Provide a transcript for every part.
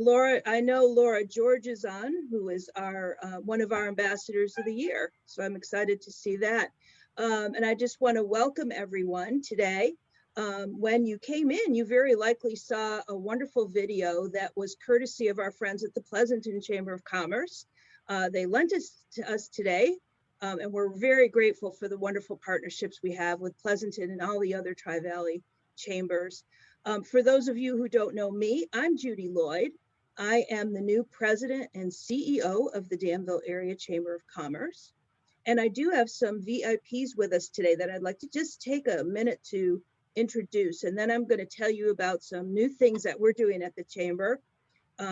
Laura, I know Laura George is on, who is our one of our ambassadors of the year. So I'm excited to see that. And I just want to welcome everyone today. When you came in, you very likely saw a wonderful video that was courtesy of our friends at the Pleasanton Chamber of Commerce. They lent it to us today, and we're very grateful for the wonderful partnerships we have with Pleasanton and all the other Tri-Valley chambers. For those of you who don't know me, I'm Judy Lloyd. I am the new president and CEO of the Danville Area Chamber of Commerce. And I do have some VIPs with us today that I'd like to just take a minute to introduce. And then I'm going to tell you about some new things that we're doing at the chamber,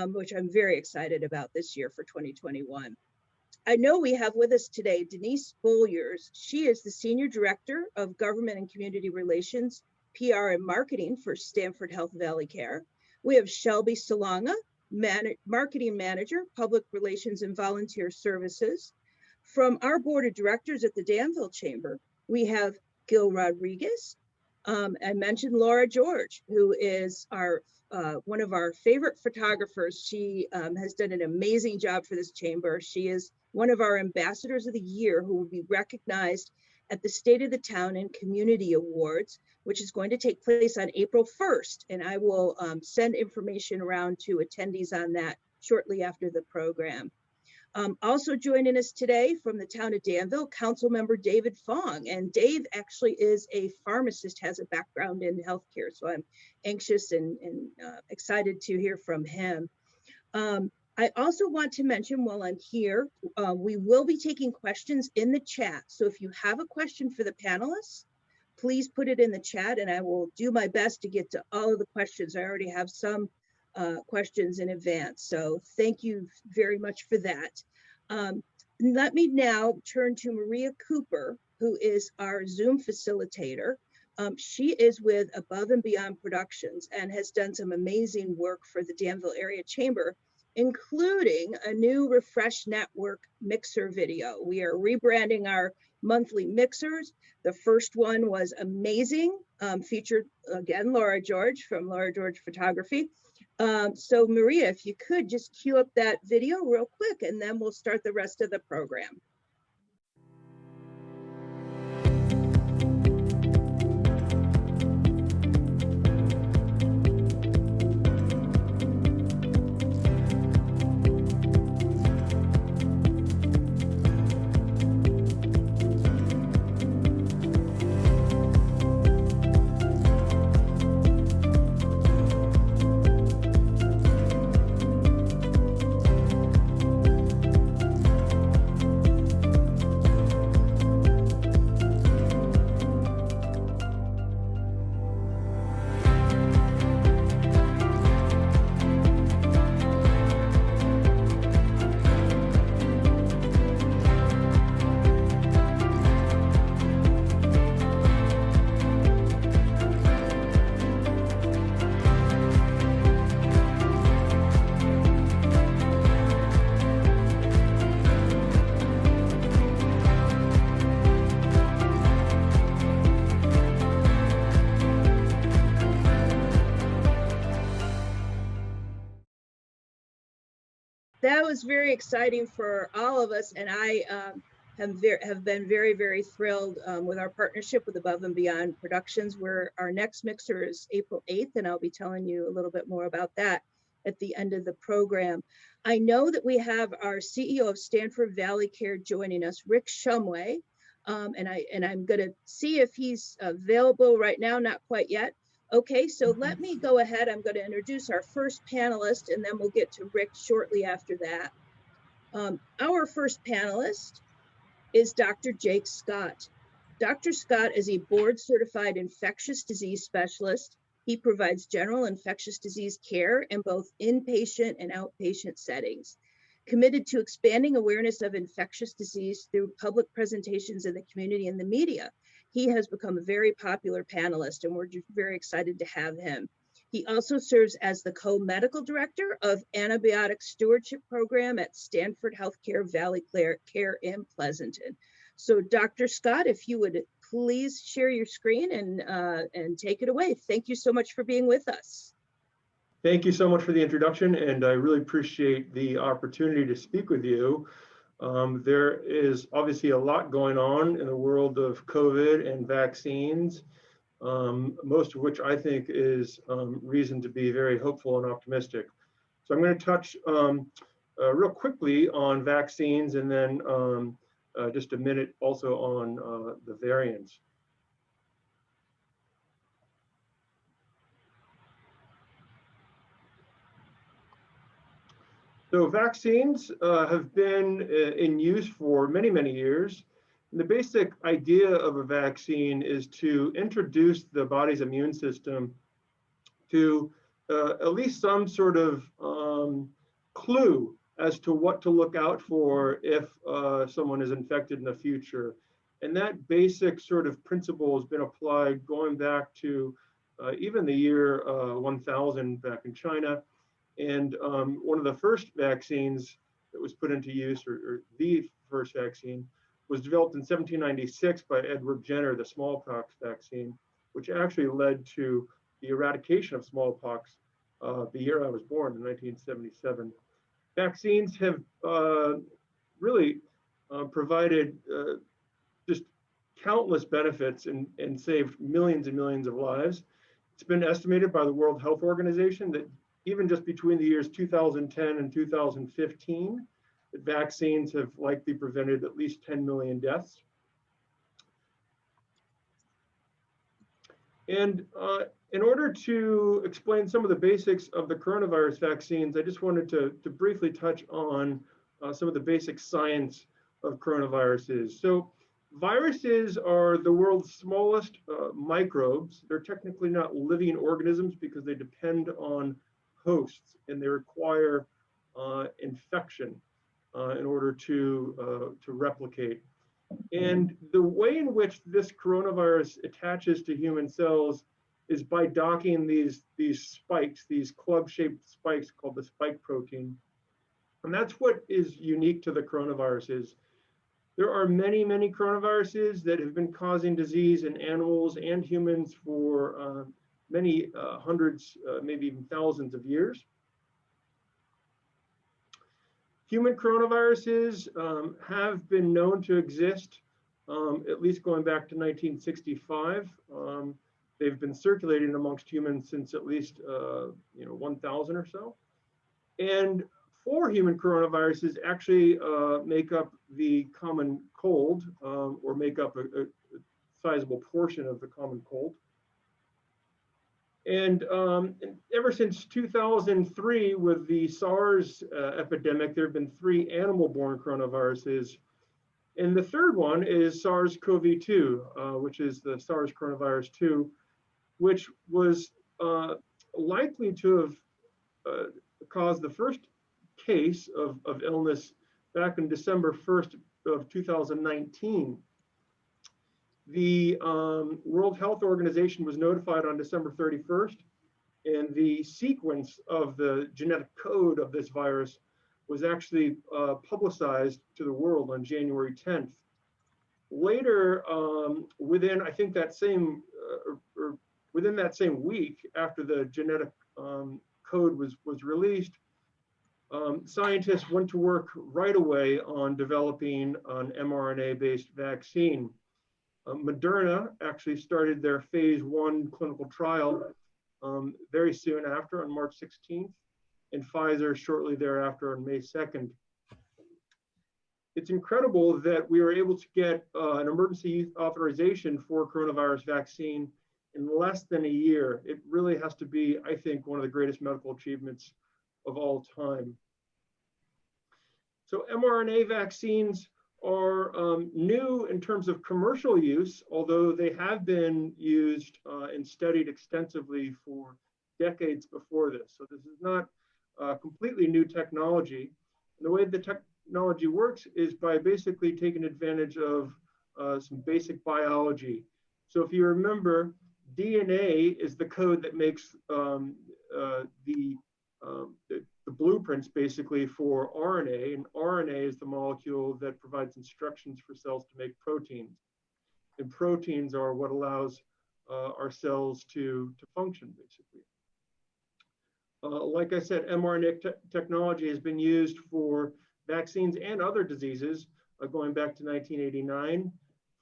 which I'm very excited about this year for 2021. I know we have with us today Denise Bolyers. She is the Senior Director of Government and Community Relations, PR and Marketing for Stanford Health Valley Care. We have Shelby Salonga, Marketing Manager, Public Relations and Volunteer Services. From our Board of Directors at the Danville Chamber, we have Gil Rodriguez. I mentioned Laura George, who is our one of our favorite photographers. She has done an amazing job for this chamber. She is one of our ambassadors of the year who will be recognized at the State of the Town and Community Awards, which is going to take place on April 1st. And I will send information around to attendees on that shortly after the program. Also joining us today from the town of Danville, Councilmember David Fong. And Dave actually is a pharmacist, has a background in healthcare. So I'm anxious and excited to hear from him. I also want to mention while I'm here, we will be taking questions in the chat. So if you have a question for the panelists, please put it in the chat and I will do my best to get to all of the questions. I already have some questions in advance. So thank you very much for that. Let me now turn to Maria Cooper, who is our Zoom facilitator. She is with Above and Beyond Productions and has done some amazing work for the Danville Area Chamber, including a new Refresh Network mixer video. We are rebranding our monthly mixers. The first one was amazing, featured again Laura George from Laura George Photography. So Maria, if you could just cue up that video real quick and then we'll start the rest of the program. That was very exciting for all of us, and I have been very, very thrilled with our partnership with Above and Beyond Productions, where our next mixer is April 8th, and I'll be telling you a little bit more about that at the end of the program. I know that we have our CEO of Stanford Valley Care joining us, Rick Shumway, and I'm going to see if he's available right now, not quite yet. Okay, so let me go ahead. I'm going to introduce our first panelist, and then we'll get to Rick shortly after that. Our first panelist is Dr. Jake Scott. Dr. Scott is a board-certified infectious disease specialist. He provides general infectious disease care in both inpatient and outpatient settings. Committed to expanding awareness of infectious disease through public presentations in the community and the media, he has become a very popular panelist, and we're just very excited to have him. He also serves as the co-medical director of Antibiotic Stewardship Program at Stanford Healthcare Valley Care in Pleasanton. So Dr. Scott, if you would please share your screen and take it away. Thank you so much for being with us. Thank you so much for the introduction, and I really appreciate the opportunity to speak with you. There is obviously a lot going on in the world of COVID and vaccines, most of which I think is reason to be very hopeful and optimistic. So I'm going to touch real quickly on vaccines, and then just a minute also on the variants. So vaccines have been in use for many, many years. And the basic idea of a vaccine is to introduce the body's immune system to at least some sort of clue as to what to look out for if someone is infected in the future. And that basic sort of principle has been applied going back to even the year 1000 back in China. And one of the first vaccines that was put into use, or the first vaccine, was developed in 1796 by Edward Jenner, the smallpox vaccine, which actually led to the eradication of smallpox the year I was born, in 1977. Vaccines have really provided just countless benefits and saved millions and millions of lives. It's been estimated by the World Health Organization that even just between the years 2010 and 2015, that vaccines have likely prevented at least 10 million deaths. And in order to explain some of the basics of the coronavirus vaccines, I just wanted to briefly touch on some of the basic science of coronaviruses. So viruses are the world's smallest microbes. They're technically not living organisms because they depend on hosts, and they require infection in order to replicate. And the way in which this coronavirus attaches to human cells is by docking these spikes, these club-shaped spikes called the spike protein. And that's what is unique to the coronaviruses. There are many, many coronaviruses that have been causing disease in animals and humans for many hundreds, maybe even thousands of years. Human coronaviruses have been known to exist, at least going back to 1965. They've been circulating amongst humans since at least 1000 or so. And 4 human coronaviruses actually make up the common cold, or make up a sizable portion of the common cold. And ever since 2003, with the SARS epidemic, there have been 3 animal-borne coronaviruses. And the third one is SARS-CoV-2, which is the SARS coronavirus 2, which was likely to have caused the first case of illness back in December 1st of 2019. The World Health Organization was notified on December 31st, and the sequence of the genetic code of this virus was actually publicized to the world on January 10th. Later, within I think that same or within that same week after the genetic code was released, scientists went to work right away on developing an mRNA-based vaccine. Moderna actually started their phase 1 clinical trial very soon after, on March 16th, and Pfizer shortly thereafter on May 2nd. It's incredible that we were able to get an emergency use authorization for coronavirus vaccine in less than a year. It really has to be, I think, one of the greatest medical achievements of all time. So mRNA vaccines are new in terms of commercial use, although they have been used and studied extensively for decades before this. So this is not completely new technology. And the way the technology works is by basically taking advantage of some basic biology. So if you remember, DNA is the code that makes the blueprints basically for RNA, and RNA is the molecule that provides instructions for cells to make proteins. And proteins are what allows our cells to function, basically. Like I said, mRNA technology has been used for vaccines and other diseases going back to 1989.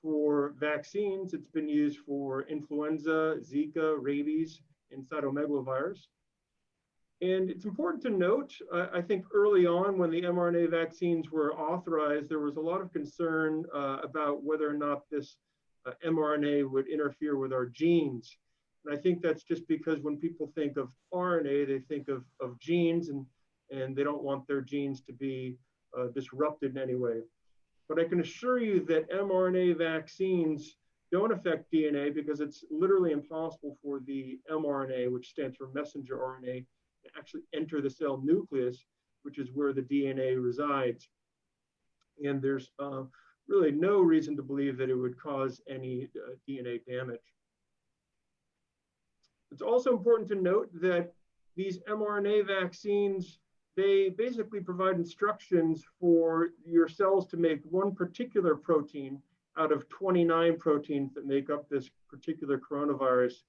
For vaccines, it's been used for influenza, Zika, rabies, and cytomegalovirus. And it's important to note, I think early on when the mRNA vaccines were authorized, there was a lot of concern about whether or not this mRNA would interfere with our genes. And I think that's just because when people think of RNA, they think of genes, and they don't want their genes to be disrupted in any way. But I can assure you that mRNA vaccines don't affect DNA because it's literally impossible for the mRNA, which stands for messenger RNA, to actually enter the cell nucleus, which is where the DNA resides. And there's really no reason to believe that it would cause any DNA damage. It's also important to note that these mRNA vaccines, they basically provide instructions for your cells to make one particular protein out of 29 proteins that make up this particular coronavirus.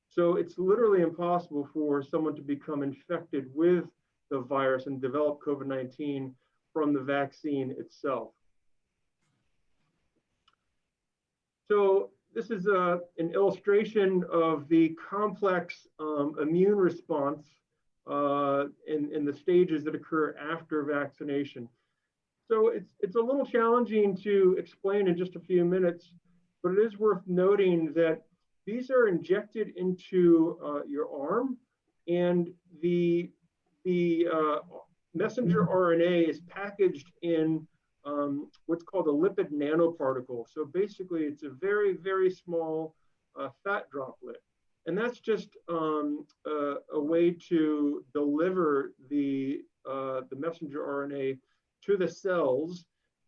So it's literally impossible for someone to become infected with the virus and develop COVID-19 from the vaccine itself. So this is an illustration of the complex immune response in the stages that occur after vaccination. So it's a little challenging to explain in just a few minutes, but it is worth noting that these are injected into your arm, and the messenger RNA is packaged in what's called a lipid nanoparticle. So basically, it's a very, very small fat droplet. And that's just a way to deliver the messenger RNA to the cells.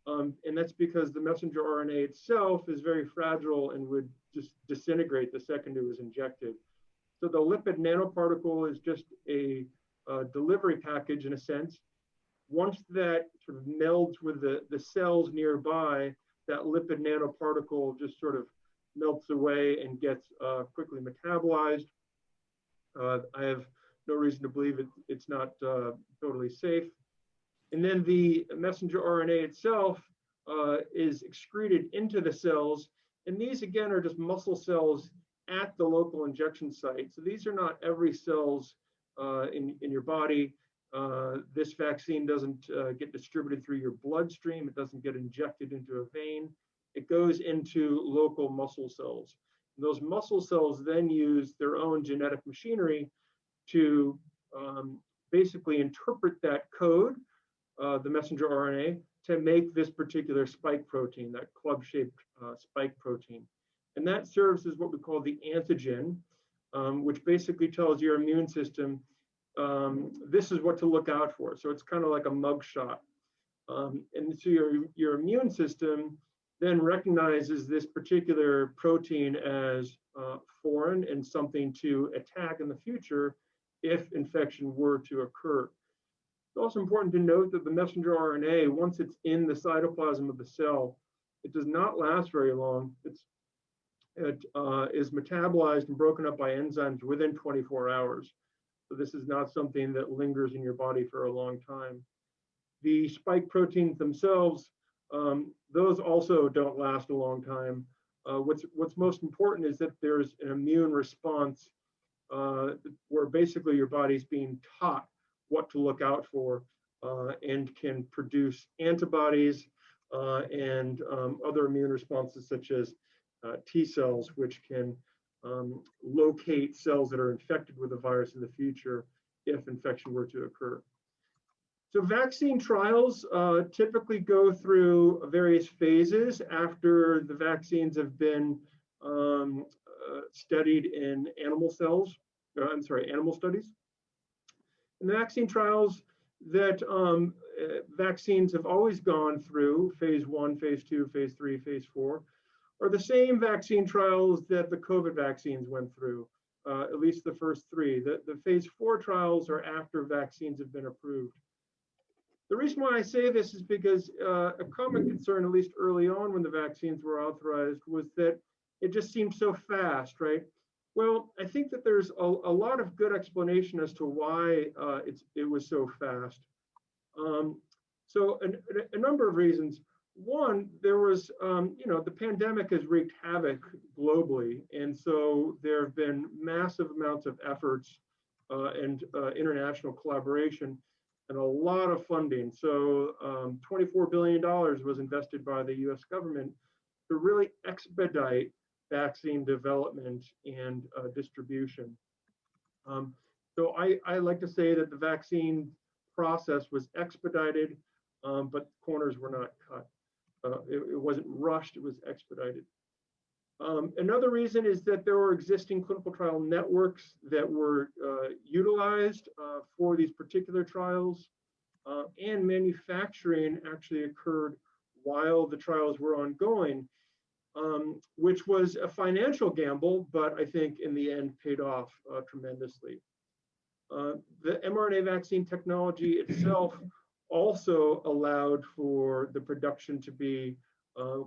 And that's because the messenger RNA itself is very fragile and would just disintegrate the second it was injected. So the lipid nanoparticle is just a delivery package in a sense. Once that sort of melds with the cells nearby, that lipid nanoparticle just sort of melts away and gets quickly metabolized. I have no reason to believe it's not totally safe. And then the messenger RNA itself is excreted into the cells. And these, again, are just muscle cells at the local injection site. So these are not every cells in your body. This vaccine doesn't get distributed through your bloodstream. It doesn't get injected into a vein. It goes into local muscle cells. And those muscle cells then use their own genetic machinery to basically interpret that code, the messenger RNA, to make this particular spike protein, that club-shaped spike protein. And that serves as what we call the antigen, which basically tells your immune system this is what to look out for. So it's kind of like a mug shot. And so your immune system then recognizes this particular protein as foreign and something to attack in the future if infection were to occur. It's also important to note that the messenger RNA, once it's in the cytoplasm of the cell, it does not last very long. It is metabolized and broken up by enzymes within 24 hours. So this is not something that lingers in your body for a long time. The spike proteins themselves, those also don't last a long time. What's most important is that there's an immune response where basically your body's being taught what to look out for and can produce antibodies and other immune responses such as T cells, which can locate cells that are infected with the virus in the future if infection were to occur. So vaccine trials typically go through various phases after the vaccines have been studied in animal animal studies. And the vaccine trials that vaccines have always gone through, phase 1, phase 2, phase 3, phase 4, are the same vaccine trials that the COVID vaccines went through, at least the first 3. The phase 4 trials are after vaccines have been approved. The reason why I say this is because a common concern, at least early on when the vaccines were authorized, was that it just seemed so fast, right? Well, I think that there's a lot of good explanation as to why it was so fast. Um, so a number of reasons. One, there was, the pandemic has wreaked havoc globally. And so there have been massive amounts of efforts and international collaboration and a lot of funding. So $24 billion was invested by the US government to really expedite vaccine development and distribution. Um, so I like to say that the vaccine process was expedited, but corners were not cut. It wasn't rushed, it was expedited. Another reason is that there were existing clinical trial networks that were utilized for these particular trials, and manufacturing actually occurred while the trials were ongoing, which was a financial gamble, but I think in the end paid off tremendously. The mRNA vaccine technology itself also allowed for the production to be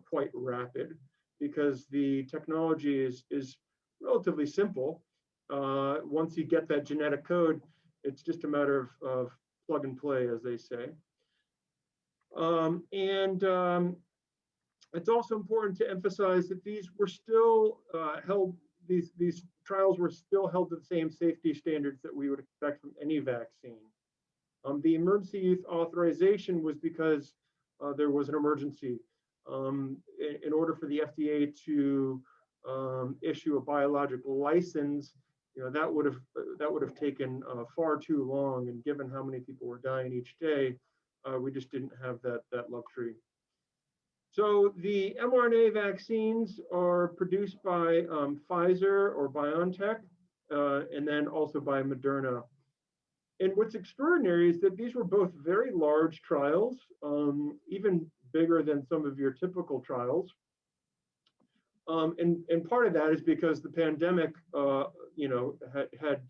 quite rapid, because the technology is relatively simple. Once you get that genetic code, it's just a matter of plug and play, as they say. It's also important to emphasize that these were still held, these trials were still held to the same safety standards that we would expect from any vaccine. The emergency use authorization was because there was an emergency. In order for the FDA to issue a biological license, that would have taken far too long, and given how many people were dying each day, we just didn't have that luxury. So the mRNA vaccines are produced by Pfizer or BioNTech, and then also by Moderna. And what's extraordinary is that these were both very large trials, even bigger than some of your typical trials. And part of that is because the pandemic, had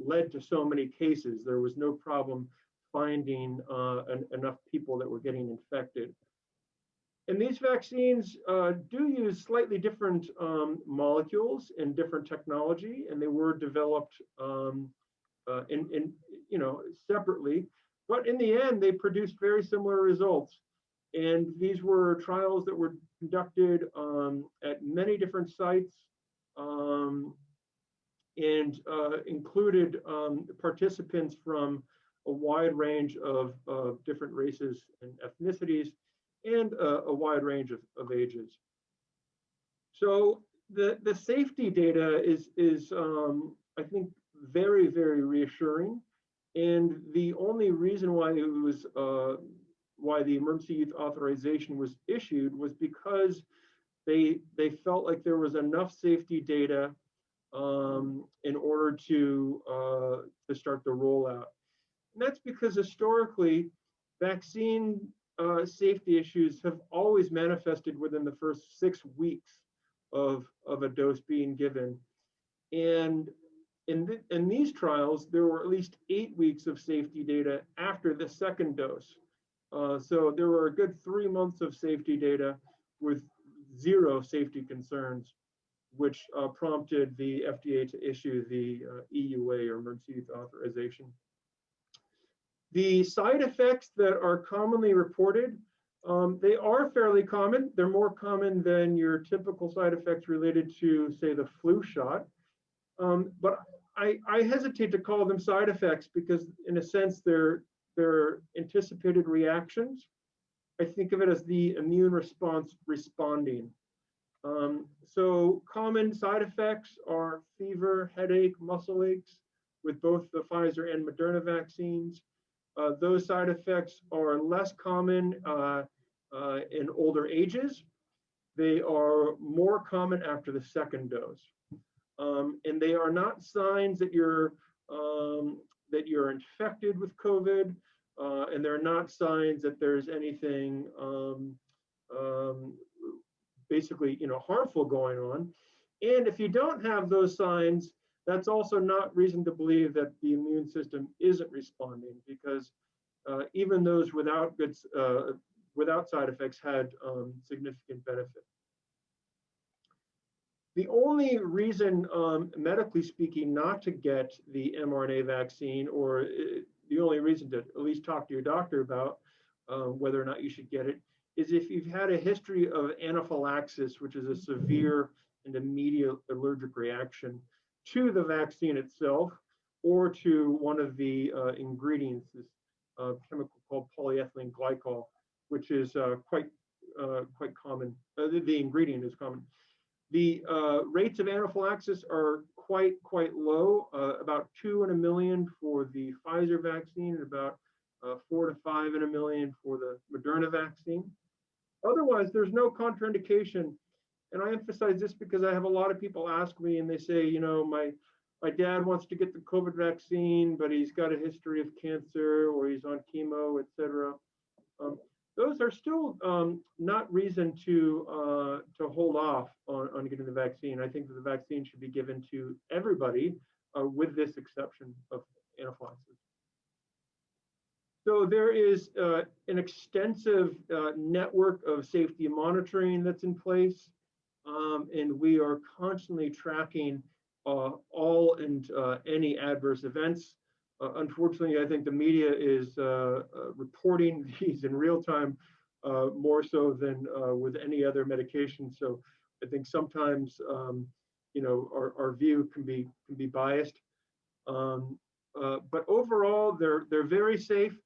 led to so many cases. There was no problem finding enough people that were getting infected. And these vaccines do use slightly different molecules and different technology, and they were developed separately. But in the end, they produced very similar results. And these were trials that were conducted at many different sites, and included participants from a wide range of different races and ethnicities, and a wide range of ages. So the safety data is I think very, very reassuring. And the only reason why it was why the emergency use authorization was issued was because they felt like there was enough safety data in order to start the rollout. And that's because historically, vaccine safety issues have always manifested within the first 6 weeks of a dose being given. And in these trials, there were at least 8 weeks of safety data after the second dose. So there were a good 3 months of safety data with 0 safety concerns, which prompted the FDA to issue the EUA, or emergency use authorization. The side effects that are commonly reported, they are fairly common. They're more common than your typical side effects related to, say, the flu shot. But I hesitate to call them side effects because, in a sense, they're anticipated reactions. I think of it as the immune response responding. So common side effects are fever, headache, muscle aches with both the Pfizer and Moderna vaccines. Those side effects are less common in older ages. They are more common after the second dose. And they are not signs that you're infected with COVID, and they're not signs that there's anything basically harmful going on. And if you don't have those signs, that's also not reason to believe that the immune system isn't responding, because even those without side effects had significant benefit. The only reason, medically speaking, not to get the mRNA vaccine, or the only reason to at least talk to your doctor about whether or not you should get it, is if you've had a history of anaphylaxis, which is a severe and immediate allergic reaction to the vaccine itself or to one of the ingredients, this chemical called polyethylene glycol, which is quite common. The ingredient is common. The rates of anaphylaxis are quite low, about 2 in a million for the Pfizer vaccine, and about 4 to 5 in a million for the Moderna vaccine. Otherwise, there's no contraindication. And I emphasize this because I have a lot of people ask me, and they say, you know, my dad wants to get the COVID vaccine, but he's got a history of cancer, or he's on chemo, et cetera. Those are still not reason to hold off on getting the vaccine. I think that the vaccine should be given to everybody, with this exception of anaphylaxis. So there is an extensive network of safety monitoring that's in place, and we are constantly tracking all and any adverse events. Unfortunately, I think the media is reporting these in real time more so than with any other medication. So I think sometimes, you know, our view can be biased. But overall, they're very safe.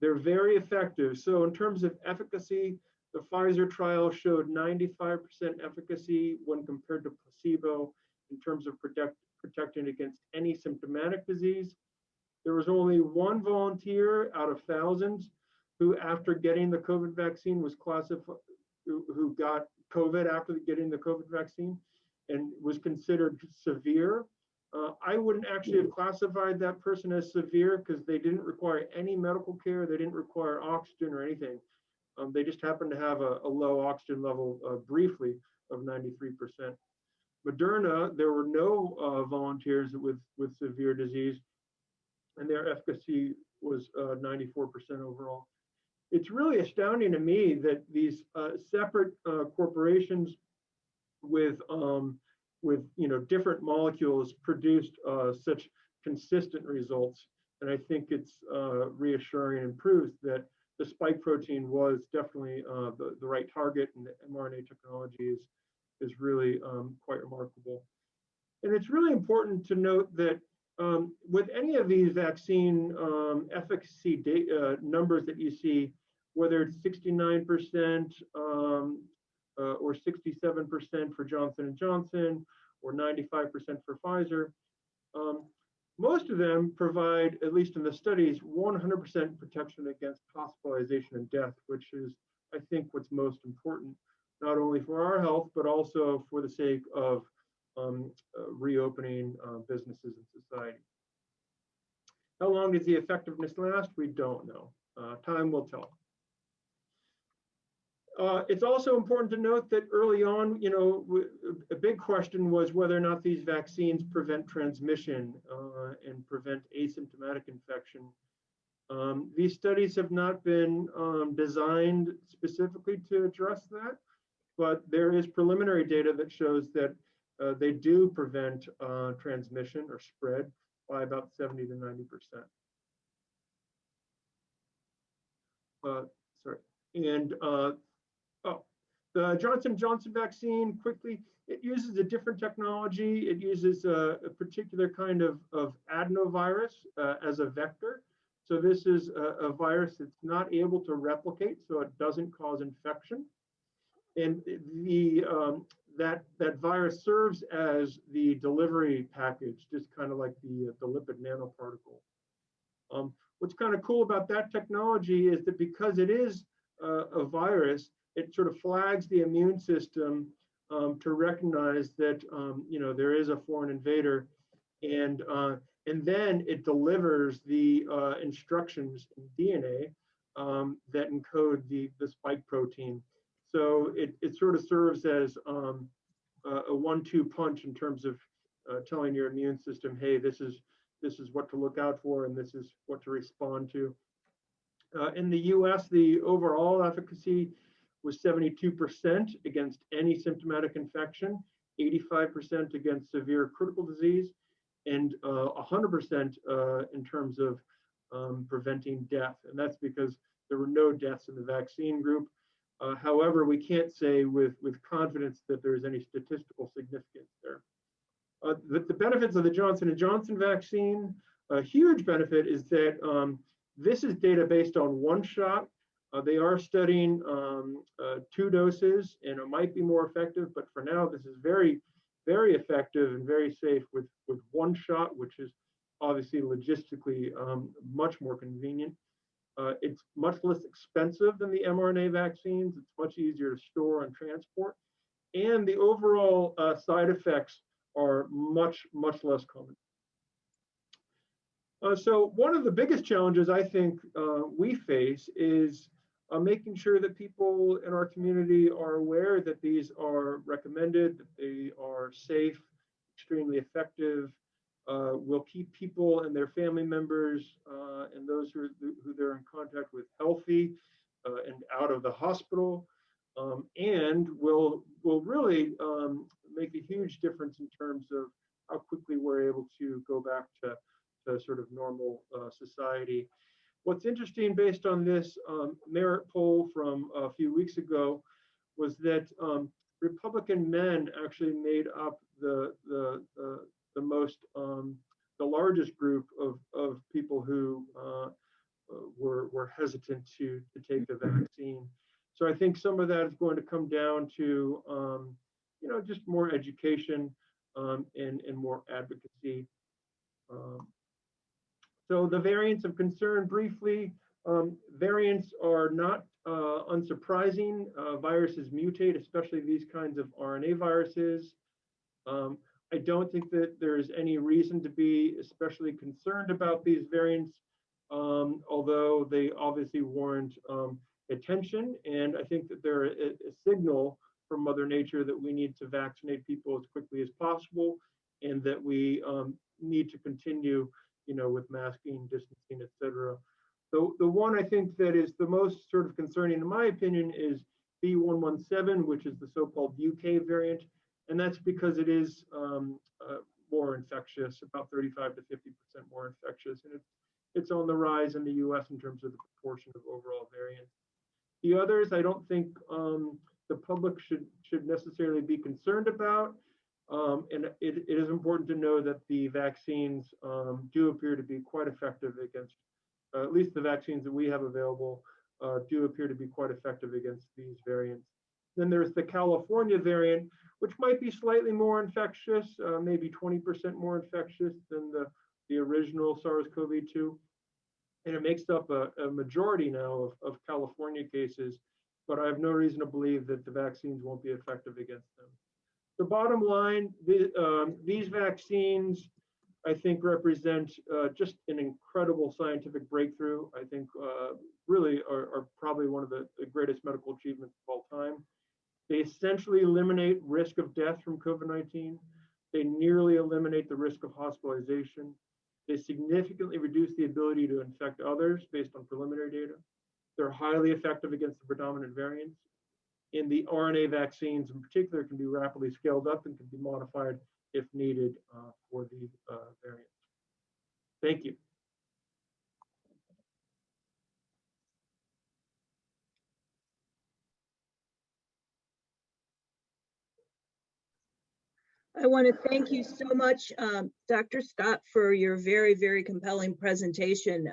They're very effective. So in terms of efficacy, the Pfizer trial showed 95% efficacy when compared to placebo in terms of protecting against any symptomatic disease. There was only one volunteer out of thousands who, after getting the COVID vaccine, was classified, who got COVID after getting the COVID vaccine and was considered severe. I wouldn't actually have classified that person as severe because they didn't require any medical care. They didn't require oxygen or anything. They just happened to have a low oxygen level briefly of 93%. Moderna, there were no volunteers with severe disease, and their efficacy was 94% overall. It's really astounding to me that these separate corporations with different molecules produced such consistent results. And I think it's reassuring and proves that the spike protein was definitely the right target, and the mRNA technology is really quite remarkable. And it's really important to note that with any of these vaccine efficacy numbers that you see, whether it's 69% or 67% for Johnson & Johnson or 95% for Pfizer, most of them provide, at least in the studies, 100% protection against hospitalization and death, which is, I think, what's most important, not only for our health, but also for the sake of reopening businesses and society. How long does the effectiveness last? We don't know. Time will tell. It's also important to note that early on, you know, a big question was whether or not these vaccines prevent transmission and prevent asymptomatic infection. These studies have not been designed specifically to address that, but there is preliminary data that shows that they do prevent transmission or spread by about 70 to 90%. Sorry, and the Johnson & Johnson vaccine, quickly, it uses a different technology. It uses a particular kind of adenovirus as a vector. So this is a virus that's not able to replicate, so it doesn't cause infection. And that virus serves as the delivery package, just kind of like the lipid nanoparticle. What's kind of cool about that technology is that because it is a virus, it sort of flags the immune system to recognize that you know, there is a foreign invader, and then it delivers the instructions in DNA that encode the spike protein. So it sort of serves as a 1-2 punch in terms of telling your immune system, hey, this is what to look out for, and this is what to respond to. In the US, the overall efficacy was 72% against any symptomatic infection. 85% against severe critical disease, and 100% in terms of preventing death. And that's because there were no deaths in the vaccine group. However, we can't say with confidence that there's any statistical significance there. The benefits of the Johnson & Johnson vaccine, a huge benefit is that this is data based on one shot. They are studying 2 doses, and it might be more effective, but for now, this is very, very effective and very safe with one shot, which is obviously logistically much more convenient. It's much less expensive than the mRNA vaccines. It's much easier to store and transport. And the overall side effects are much, much less common. So one of the biggest challenges I think we face is making sure that people in our community are aware that these are recommended, that they are safe, extremely effective, will keep people and their family members and those who they're in contact with healthy and out of the hospital, and will really make a huge difference in terms of how quickly we're able to go back to sort of normal society. What's interesting based on this Merit poll from a few weeks ago was that Republican men actually made up the most, the largest group of people who were hesitant to take the vaccine. So I think some of that is going to come down to, you know, just more education and more advocacy. So the variants of concern briefly, variants are not unsurprising. Viruses mutate, especially these kinds of RNA viruses. I don't think that there's any reason to be especially concerned about these variants, although they obviously warrant attention. And I think that they're a signal from Mother Nature that we need to vaccinate people as quickly as possible, and that we need to continue, you know, with masking, distancing, etc. The one I think that is the most sort of concerning, in my opinion, is B117, which is the so-called UK variant. And that's because it is more infectious, about 35 to 50% more infectious. And it's on the rise in the US in terms of the proportion of overall variants. The others, I don't think the public should necessarily be concerned about. And it is important to know that the vaccines do appear to be quite effective against, at least the vaccines that we have available do appear to be quite effective against these variants. Then there's the California variant, which might be slightly more infectious, maybe 20% more infectious than the original SARS-CoV-2. And it makes up a majority now of California cases, but I have no reason to believe that the vaccines won't be effective against them. The bottom line, these vaccines, I think, represent just an incredible scientific breakthrough. I think really are probably one of the greatest medical achievements of all time. They essentially eliminate risk of death from COVID-19. They nearly eliminate the risk of hospitalization. They significantly reduce the ability to infect others based on preliminary data. They're highly effective against the predominant variants. And the RNA vaccines in particular can be rapidly scaled up and can be modified if needed for the variants. Thank you. I want to thank you so much, Dr. Scott, for your very, very compelling presentation.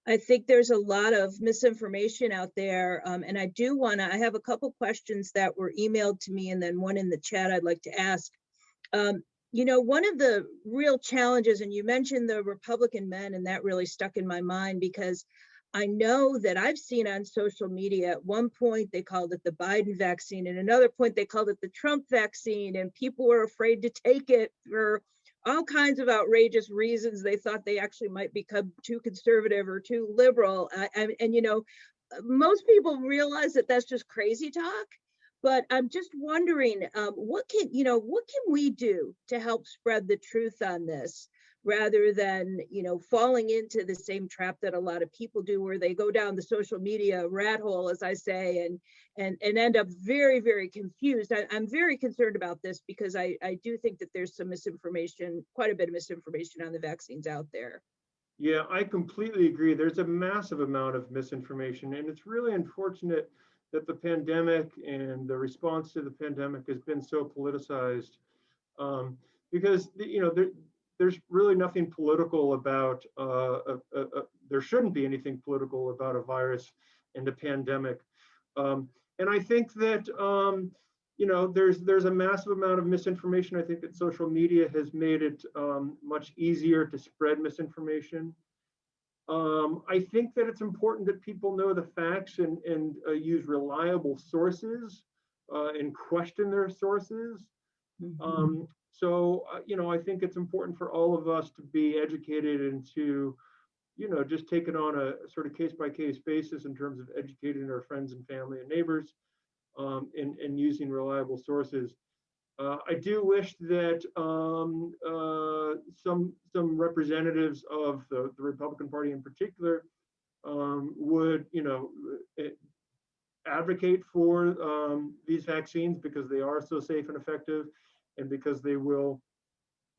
I think there's a lot of misinformation out there, and I have a couple questions that were emailed to me and then one in the chat I'd like to ask. You know, one of the real challenges, and you mentioned the Republican men, and that really stuck in my mind because I know that I've seen on social media at one point they called it the Biden vaccine, and another point they called it the Trump vaccine, and people were afraid to take it for all kinds of outrageous reasons. They thought they actually might become too conservative or too liberal. And you know, most people realize that that's just crazy talk. But I'm just wondering, what can we do to help spread the truth on this? rather than, you know, falling into the same trap that a lot of people do, where they go down the social media rat hole, as I say, and end up very, very confused. I'm very concerned about this because I do think that there's some misinformation, quite a bit of misinformation on the vaccines out there. Yeah, I completely agree. There's a massive amount of misinformation, and it's really unfortunate that the pandemic and the response to the pandemic has been so politicized. Because there's really nothing political about. There shouldn't be anything political about a virus and a pandemic. And I think that there's a massive amount of misinformation. I think that social media has made it much easier to spread misinformation. I think that it's important that people know the facts and use reliable sources and question their sources. I think it's important for all of us to be educated and to, just take it on a sort of case by case basis in terms of educating our friends and family and neighbors, and using reliable sources. I do wish that some representatives of the Republican Party in particular would, advocate for these vaccines because they are so safe and effective, and because they will,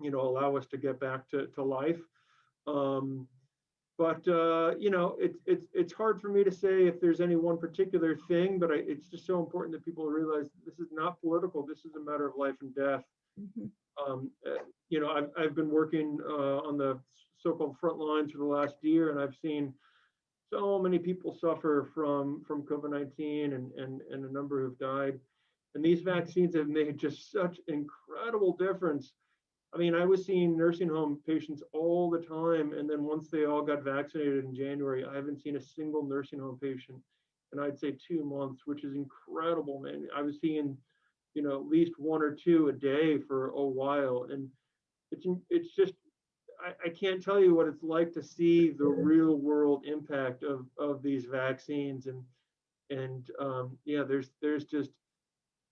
allow us to get back to life. It's hard for me to say if there's any one particular thing, but it's just so important that people realize this is not political. This is a matter of life and death. I've been working on the so-called front lines for the last year, and I've seen so many people suffer from COVID-19, and a number who've died. And these vaccines have made just such incredible difference. I mean, I was seeing nursing home patients all the time, and then once they all got vaccinated in January, I haven't seen a single nursing home patient in, I'd say, 2 months, which is incredible, man. I was seeing, at least 1 or 2 a day for a while, and it's just, I can't tell you what it's like to see the real world impact of these vaccines, and there's just,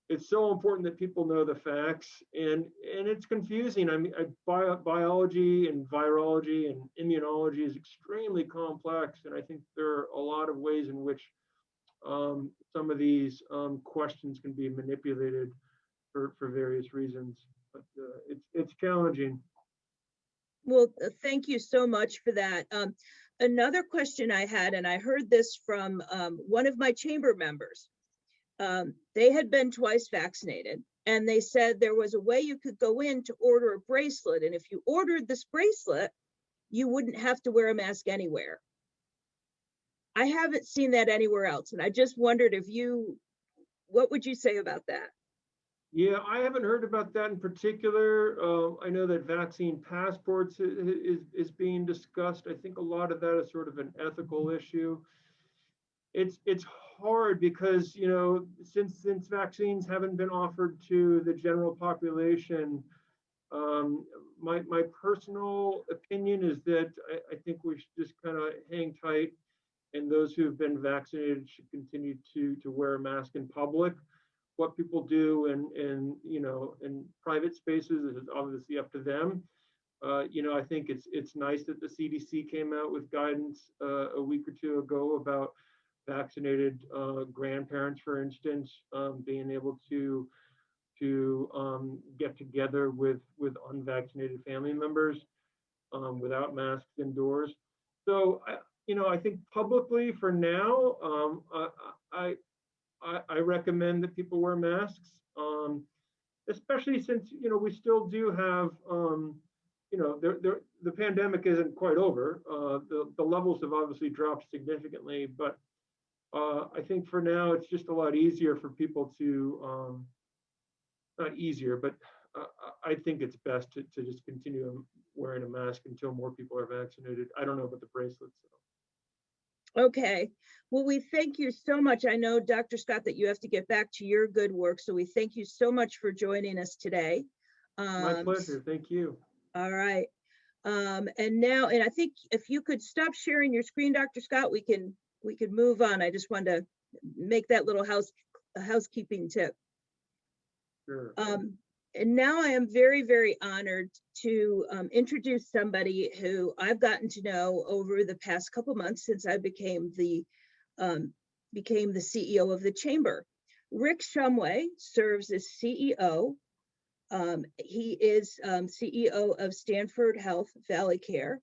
it's so important that people know the facts, and it's confusing. I mean, biology and virology and immunology is extremely complex, and I think there are a lot of ways in which some of these questions can be manipulated for various reasons. But it's challenging. Well, thank you so much for that. Another question I had, and I heard this from one of my chamber members. They had been twice vaccinated, and they said there was a way you could go in to order a bracelet, and if you ordered this bracelet, you wouldn't have to wear a mask anywhere. I haven't seen that anywhere else, and I just wondered what would you say about that? Yeah, I haven't heard about that in particular. I know that vaccine passports is being discussed. I think a lot of that is sort of an ethical issue. It's hard because, since vaccines haven't been offered to the general population, my personal opinion is that I think we should just kind of hang tight, and those who have been vaccinated should continue to wear a mask in public. What people do in private spaces is obviously up to them. I think it's nice that the CDC came out with guidance a week or 2 ago about vaccinated grandparents, for instance, being able to get together with unvaccinated family members without masks indoors. So I think publicly for now, I recommend that people wear masks, especially since we still do have the pandemic isn't quite over. The levels have obviously dropped significantly, but I think for now it's just a lot easier for people to not easier, but I think it's best to just continue wearing a mask until more people are vaccinated. I don't know about the bracelets. Okay. Well, we thank you so much. I know, Dr. Scott, that you have to get back to your good work. So we thank you so much for joining us today. My pleasure. Thank you. All right. And I think if you could stop sharing your screen, Dr. Scott, we could move on. I just wanted to make that little housekeeping tip. Sure. And now I am very, very honored to introduce somebody who I've gotten to know over the past couple months since I became the CEO of the Chamber. Rick Shumway serves as CEO. He is CEO of Stanford Health Valley Care,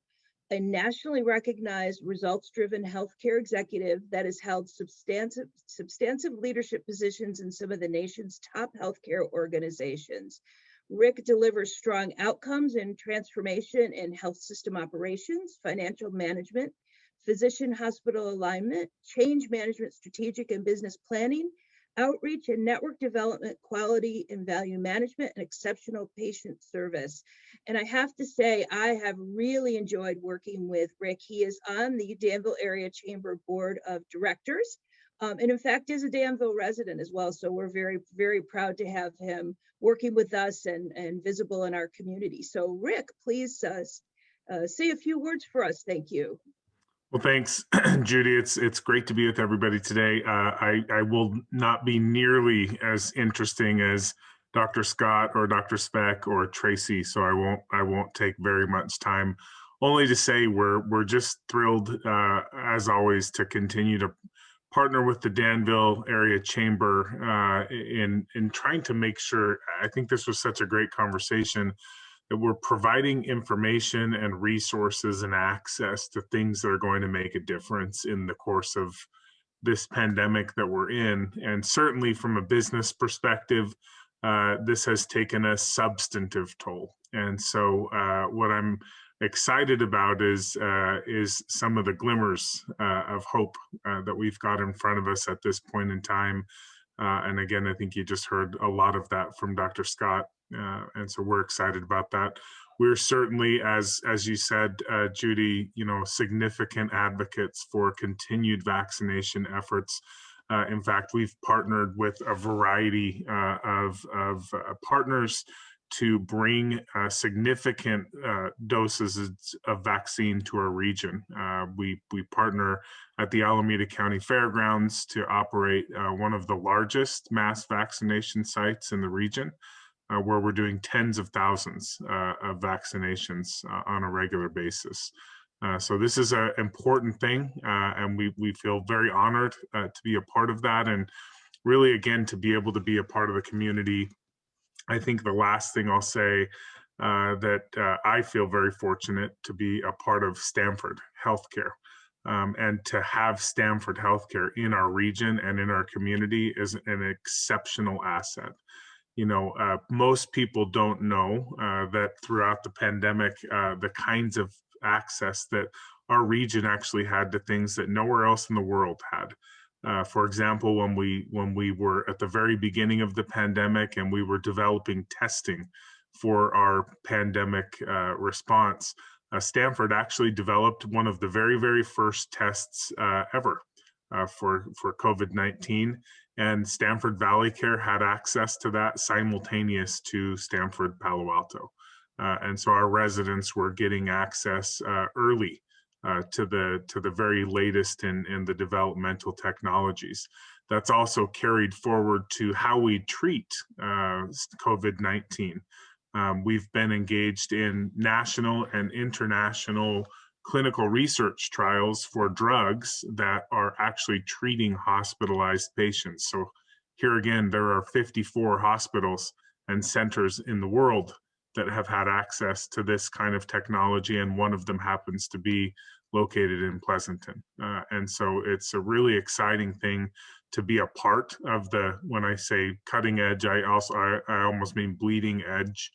a nationally recognized results-driven healthcare executive that has held substantive leadership positions in some of the nation's top healthcare organizations. Rick delivers strong outcomes and transformation in health system operations, financial management, physician hospital alignment, change management, strategic and business planning, outreach and network development, quality and value management, and exceptional patient service. And I have to say, I have really enjoyed working with Rick. He is on the Danville Area Chamber Board of Directors, and in fact is a Danville resident as well. So we're very, very proud to have him working with us and visible in our community. So Rick, please say a few words for us. Thank you. Well, thanks, Judy. It's great to be with everybody today. I will not be nearly as interesting as Dr. Scott or Dr. Speck or Tracy, so I won't take very much time. Only to say we're just thrilled, as always, to continue to partner with the Danville Area Chamber in trying to make sure. I think this was such a great conversation, that we're providing information and resources and access to things that are going to make a difference in the course of this pandemic that we're in. And certainly from a business perspective, this has taken a substantive toll. And so what I'm excited about is some of the glimmers of hope that we've got in front of us at this point in time. And again, I think you just heard a lot of that from Dr. Scott. And so we're excited about that. We're certainly, as you said, Judy, significant advocates for continued vaccination efforts. In fact, we've partnered with a variety of partners to bring significant doses of vaccine to our region. We partner at the Alameda County Fairgrounds to operate one of the largest mass vaccination sites in the region, where we're doing tens of thousands of vaccinations on a regular basis. So this is an important thing, and we feel very honored to be a part of that, and really, again, to be able to be a part of the community. I think the last thing I'll say, that I feel very fortunate to be a part of Stanford Healthcare, and to have Stanford Healthcare in our region and in our community is an exceptional asset. Most people don't know that throughout the pandemic, the kinds of access that our region actually had to things that nowhere else in the world had. For example, when we were at the very beginning of the pandemic and we were developing testing for our pandemic response, Stanford actually developed one of the very, very first tests ever for COVID-19. And Stanford Valley Care had access to that simultaneous to Stanford Palo Alto. And so our residents were getting access early to the very latest in the developmental technologies. That's also carried forward to how we treat COVID-19. We've been engaged in national and international clinical research trials for drugs that are actually treating hospitalized patients. So here again, there are 54 hospitals and centers in the world that have had access to this kind of technology, and one of them happens to be located in Pleasanton. And so it's a really exciting thing to be a part of when I say cutting edge, I almost mean bleeding edge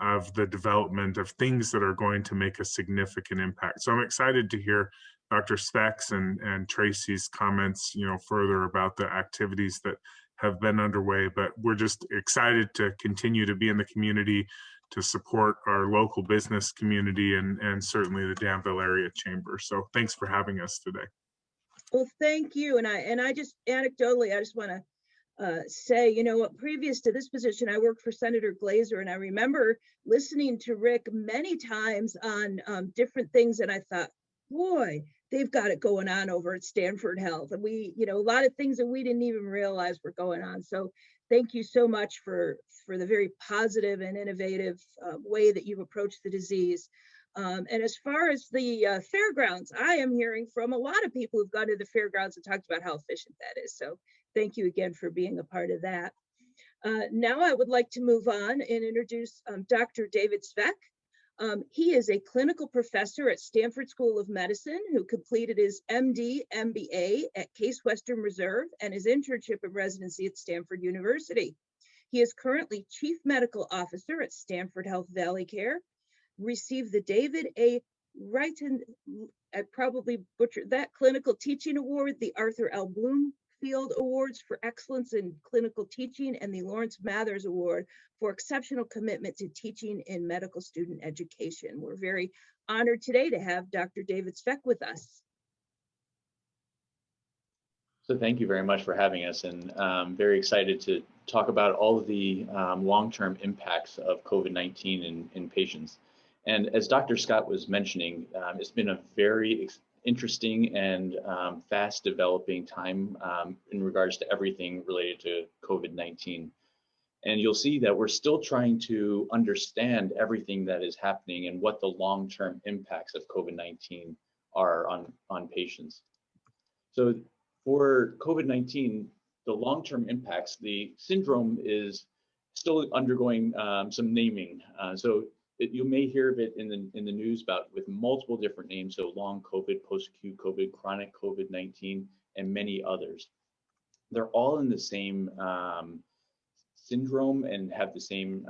of the development of things that are going to make a significant impact. So I'm excited to hear Dr. Speck's and Tracy's comments, further about the activities that have been underway, but we're just excited to continue to be in the community to support our local business community and certainly the Danville Area Chamber. So thanks for having us today. Well, thank you. And I just anecdotally, I just want to say, previous to this position, I worked for Senator Glazer, and I remember listening to Rick many times on different things, and I thought, boy, they've got it going on over at Stanford Health. And we, you know, a lot of things that we didn't even realize were going on. So thank you so much for the very positive and innovative way that you've approached the disease. And as far as the fairgrounds, I am hearing from a lot of people who've gone to the fairgrounds and talked about how efficient that is. So thank you again for being a part of that. Now I would like to move on and introduce Dr. David Svec. He is a clinical professor at Stanford School of Medicine who completed his MD, MBA at Case Western Reserve and his internship and residency at Stanford University. He is currently Chief Medical Officer at Stanford Health Valley Care, received the David A. Wrighton, I probably butchered that, Clinical Teaching Award, the Arthur L. Bloomfield Awards for Excellence in Clinical Teaching, and the Lawrence Mathers Award for exceptional commitment to teaching in medical student education. We're very honored today to have Dr. David Svec with us. So thank you very much for having us, and I'm very excited to talk about all of the long-term impacts of COVID-19 in patients. And as Dr. Scott was mentioning, it's been a very interesting and fast developing time in regards to everything related to COVID-19. And you'll see that we're still trying to understand everything that is happening and what the long-term impacts of COVID-19 are on patients. So for COVID-19, the long-term impacts, the syndrome is still undergoing some naming. You may hear of it in the news about with multiple different names, so long COVID, post-acute COVID, chronic COVID-19, and many others. They're all in the same syndrome and have the same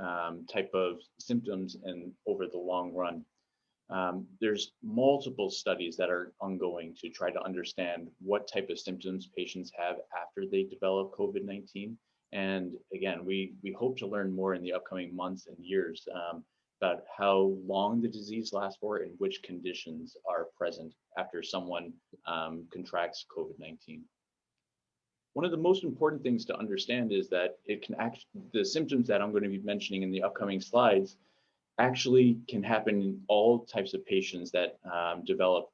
type of symptoms and over the long run. There's multiple studies that are ongoing to try to understand what type of symptoms patients have after they develop COVID-19. And again, we hope to learn more in the upcoming months and years about how long the disease lasts for and which conditions are present after someone contracts COVID-19. One of the most important things to understand is that the symptoms that I'm going to be mentioning in the upcoming slides actually can happen in all types of patients that develop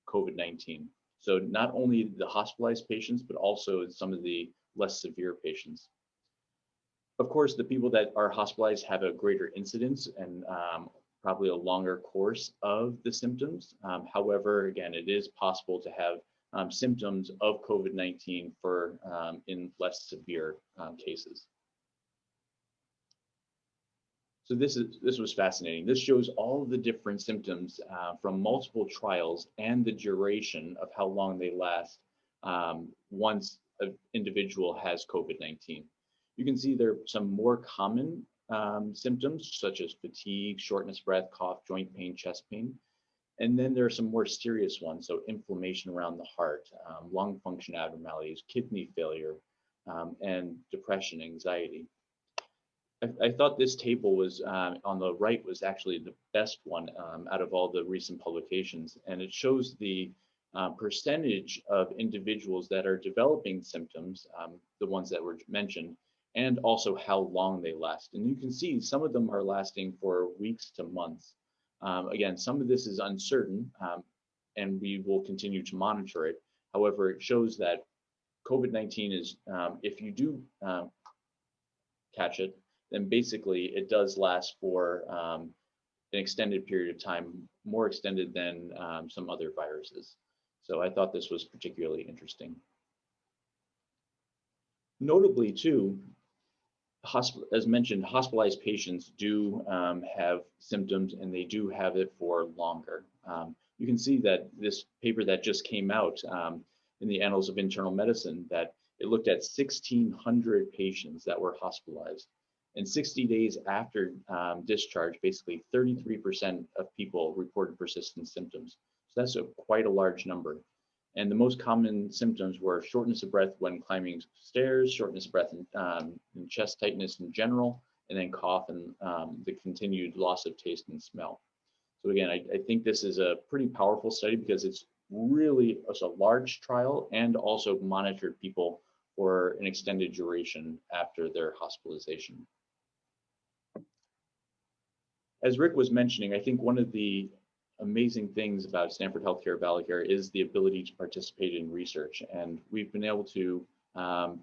COVID-19. So not only the hospitalized patients, but also some of the less severe patients. Of course, the people that are hospitalized have a greater incidence and probably a longer course of the symptoms. However, again, it is possible to have symptoms of COVID-19 in less severe cases. So this was fascinating. This shows all of the different symptoms from multiple trials and the duration of how long they last once an individual has COVID-19. You can see there are some more common symptoms such as fatigue, shortness of breath, cough, joint pain, chest pain. And then there are some more serious ones, so inflammation around the heart, lung function abnormalities, kidney failure, and depression, anxiety. I thought this table was on the right was actually the best one out of all the recent publications, and it shows the percentage of individuals that are developing symptoms, the ones that were mentioned, and also how long they last. And you can see some of them are lasting for weeks to months. Again, some of this is uncertain, and we will continue to monitor it. However, it shows that COVID-19 is, if you do catch it, then basically it does last for an extended period of time, more extended than some other viruses. So I thought this was particularly interesting. Notably too, as mentioned, hospitalized patients do have symptoms, and they do have it for longer. You can see that this paper that just came out in the Annals of Internal Medicine, that it looked at 1,600 patients that were hospitalized. And 60 days after discharge, basically 33% of people reported persistent symptoms. So that's quite a large number. And the most common symptoms were shortness of breath when climbing stairs, shortness of breath and chest tightness in general, and then cough and the continued loss of taste and smell. So again, I think this is a pretty powerful study because it's a large trial and also monitored people for an extended duration after their hospitalization. As Rick was mentioning, I think one of the amazing things about Stanford Healthcare Valley Care is the ability to participate in research. And we've been able to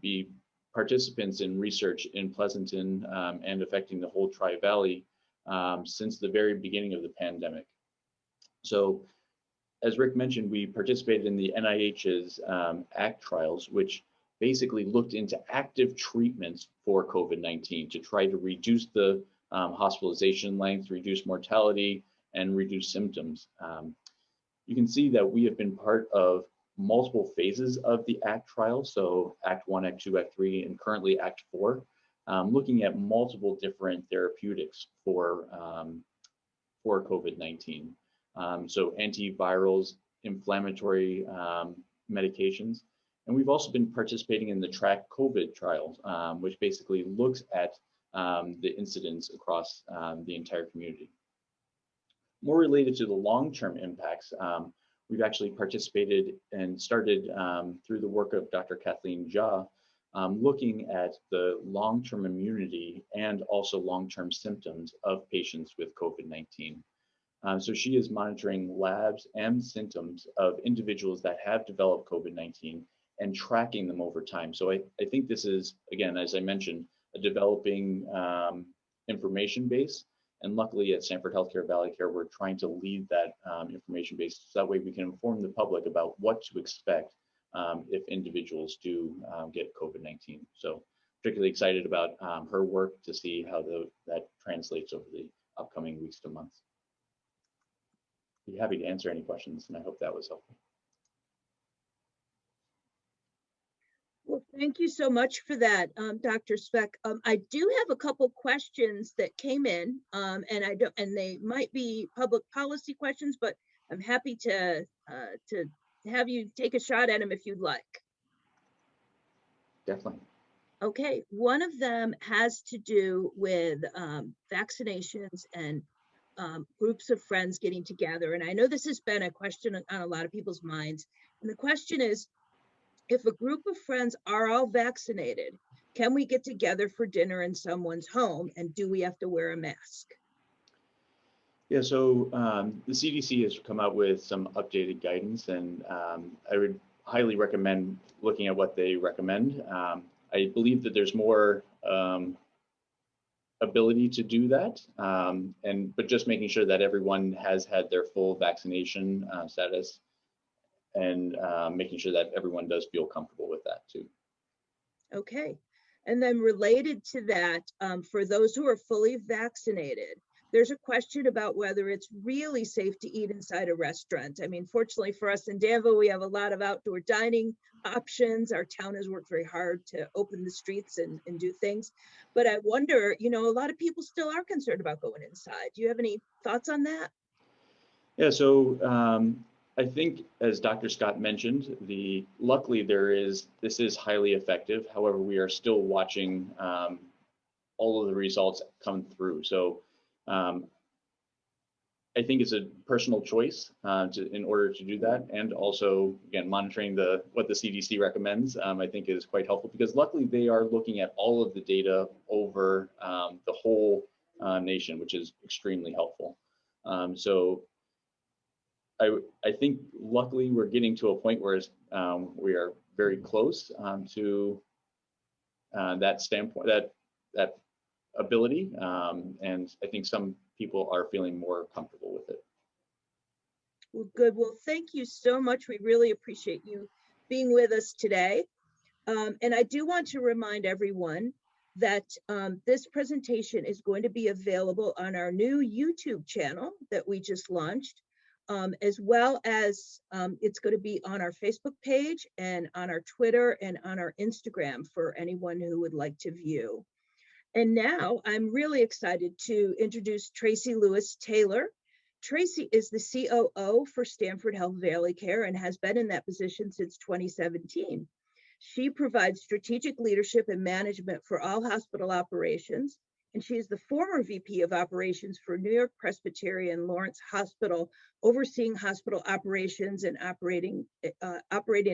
be participants in research in Pleasanton and affecting the whole Tri-Valley since the very beginning of the pandemic. So as Rick mentioned, we participated in the NIH's ACT trials, which basically looked into active treatments for COVID-19 to try to reduce the hospitalization length, reduce mortality, and reduce symptoms. You can see that we have been part of multiple phases of the ACT trial, so Act 1, Act 2, Act 3, and currently Act 4, looking at multiple different therapeutics for COVID-19. So antivirals, inflammatory medications, and we've also been participating in the TRACK COVID trials, which basically looks at the incidence across the entire community. More related to the long-term impacts, we've actually participated and started through the work of Dr. Kathleen Jha, looking at the long-term immunity and also long-term symptoms of patients with COVID-19. So she is monitoring labs and symptoms of individuals that have developed COVID-19 and tracking them over time. So I think this is, again, as I mentioned, a developing information base. And luckily at Stanford Healthcare Valley Care, we're trying to lead that information base so that way we can inform the public about what to expect if individuals do get COVID-19. So particularly excited about her work to see how that translates over the upcoming weeks to months. Be happy to answer any questions, and I hope that was helpful. Well, thank you so much for that, Dr. Speck. I do have a couple questions that came in, and they might be public policy questions, but I'm happy to have you take a shot at them if you'd like. Definitely. Okay, one of them has to do with vaccinations and groups of friends getting together. And I know this has been a question on a lot of people's minds. And the question is, if a group of friends are all vaccinated, can we get together for dinner in someone's home? And do we have to wear a mask? Yeah, so the CDC has come out with some updated guidance, and I would highly recommend looking at what they recommend. I believe that there's more ability to do that, but just making sure that everyone has had their full vaccination status, and making sure that everyone does feel comfortable with that too. Okay, and then related to that, for those who are fully vaccinated, there's a question about whether it's really safe to eat inside a restaurant. I mean, fortunately for us in Danville, we have a lot of outdoor dining options. Our town has worked very hard to open the streets and do things. But I wonder, you know, a lot of people still are concerned about going inside. Do you have any thoughts on that? Yeah, so I think, as Dr. Scott mentioned, luckily this is highly effective. However, we are still watching all of the results come through. So I think it's a personal choice in order to do that, and also again monitoring what the CDC recommends. I think is quite helpful, because luckily they are looking at all of the data over the whole nation, which is extremely helpful. So I think luckily we're getting to a point where we are very close to that standpoint, that ability, and I think some people are feeling more comfortable with it. Well, good. Well, thank you so much. We really appreciate you being with us today. And I do want to remind everyone that this presentation is going to be available on our new YouTube channel that we just launched, as well as it's going to be on our Facebook page and on our Twitter and on our Instagram for anyone who would like to view. And now I'm really excited to introduce Tracy Lewis Taylor. Tracy is the COO for Stanford Health Valley Care and has been in that position since 2017. She provides strategic leadership and management for all hospital operations, and she is the former VP of operations for New York Presbyterian Lawrence Hospital, overseeing hospital operations and operating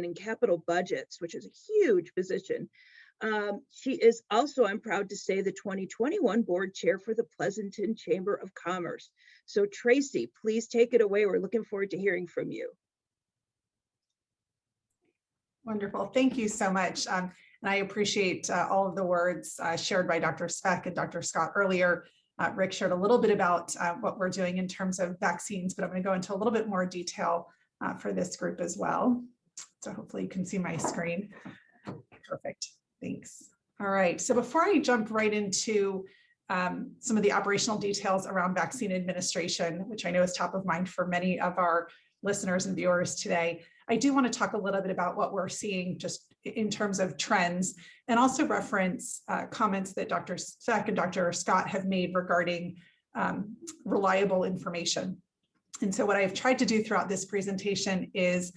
and capital budgets, which is a huge position. She is also, I'm proud to say, the 2021 board chair for the Pleasanton Chamber of Commerce. So Tracy, please take it away. We're looking forward to hearing from you. Wonderful. Thank you so much. And I appreciate all of the words shared by Dr. Speck and Dr. Scott earlier. Rick shared a little bit about what we're doing in terms of vaccines, but I'm going to go into a little bit more detail for this group as well. So hopefully you can see my screen. Perfect. Thanks. All right. So before I jump right into some of the operational details around vaccine administration, which I know is top of mind for many of our listeners and viewers today, I do want to talk a little bit about what we're seeing just in terms of trends, and also reference comments that Dr. Speck and Dr. Scott have made regarding reliable information. And so what I've tried to do throughout this presentation is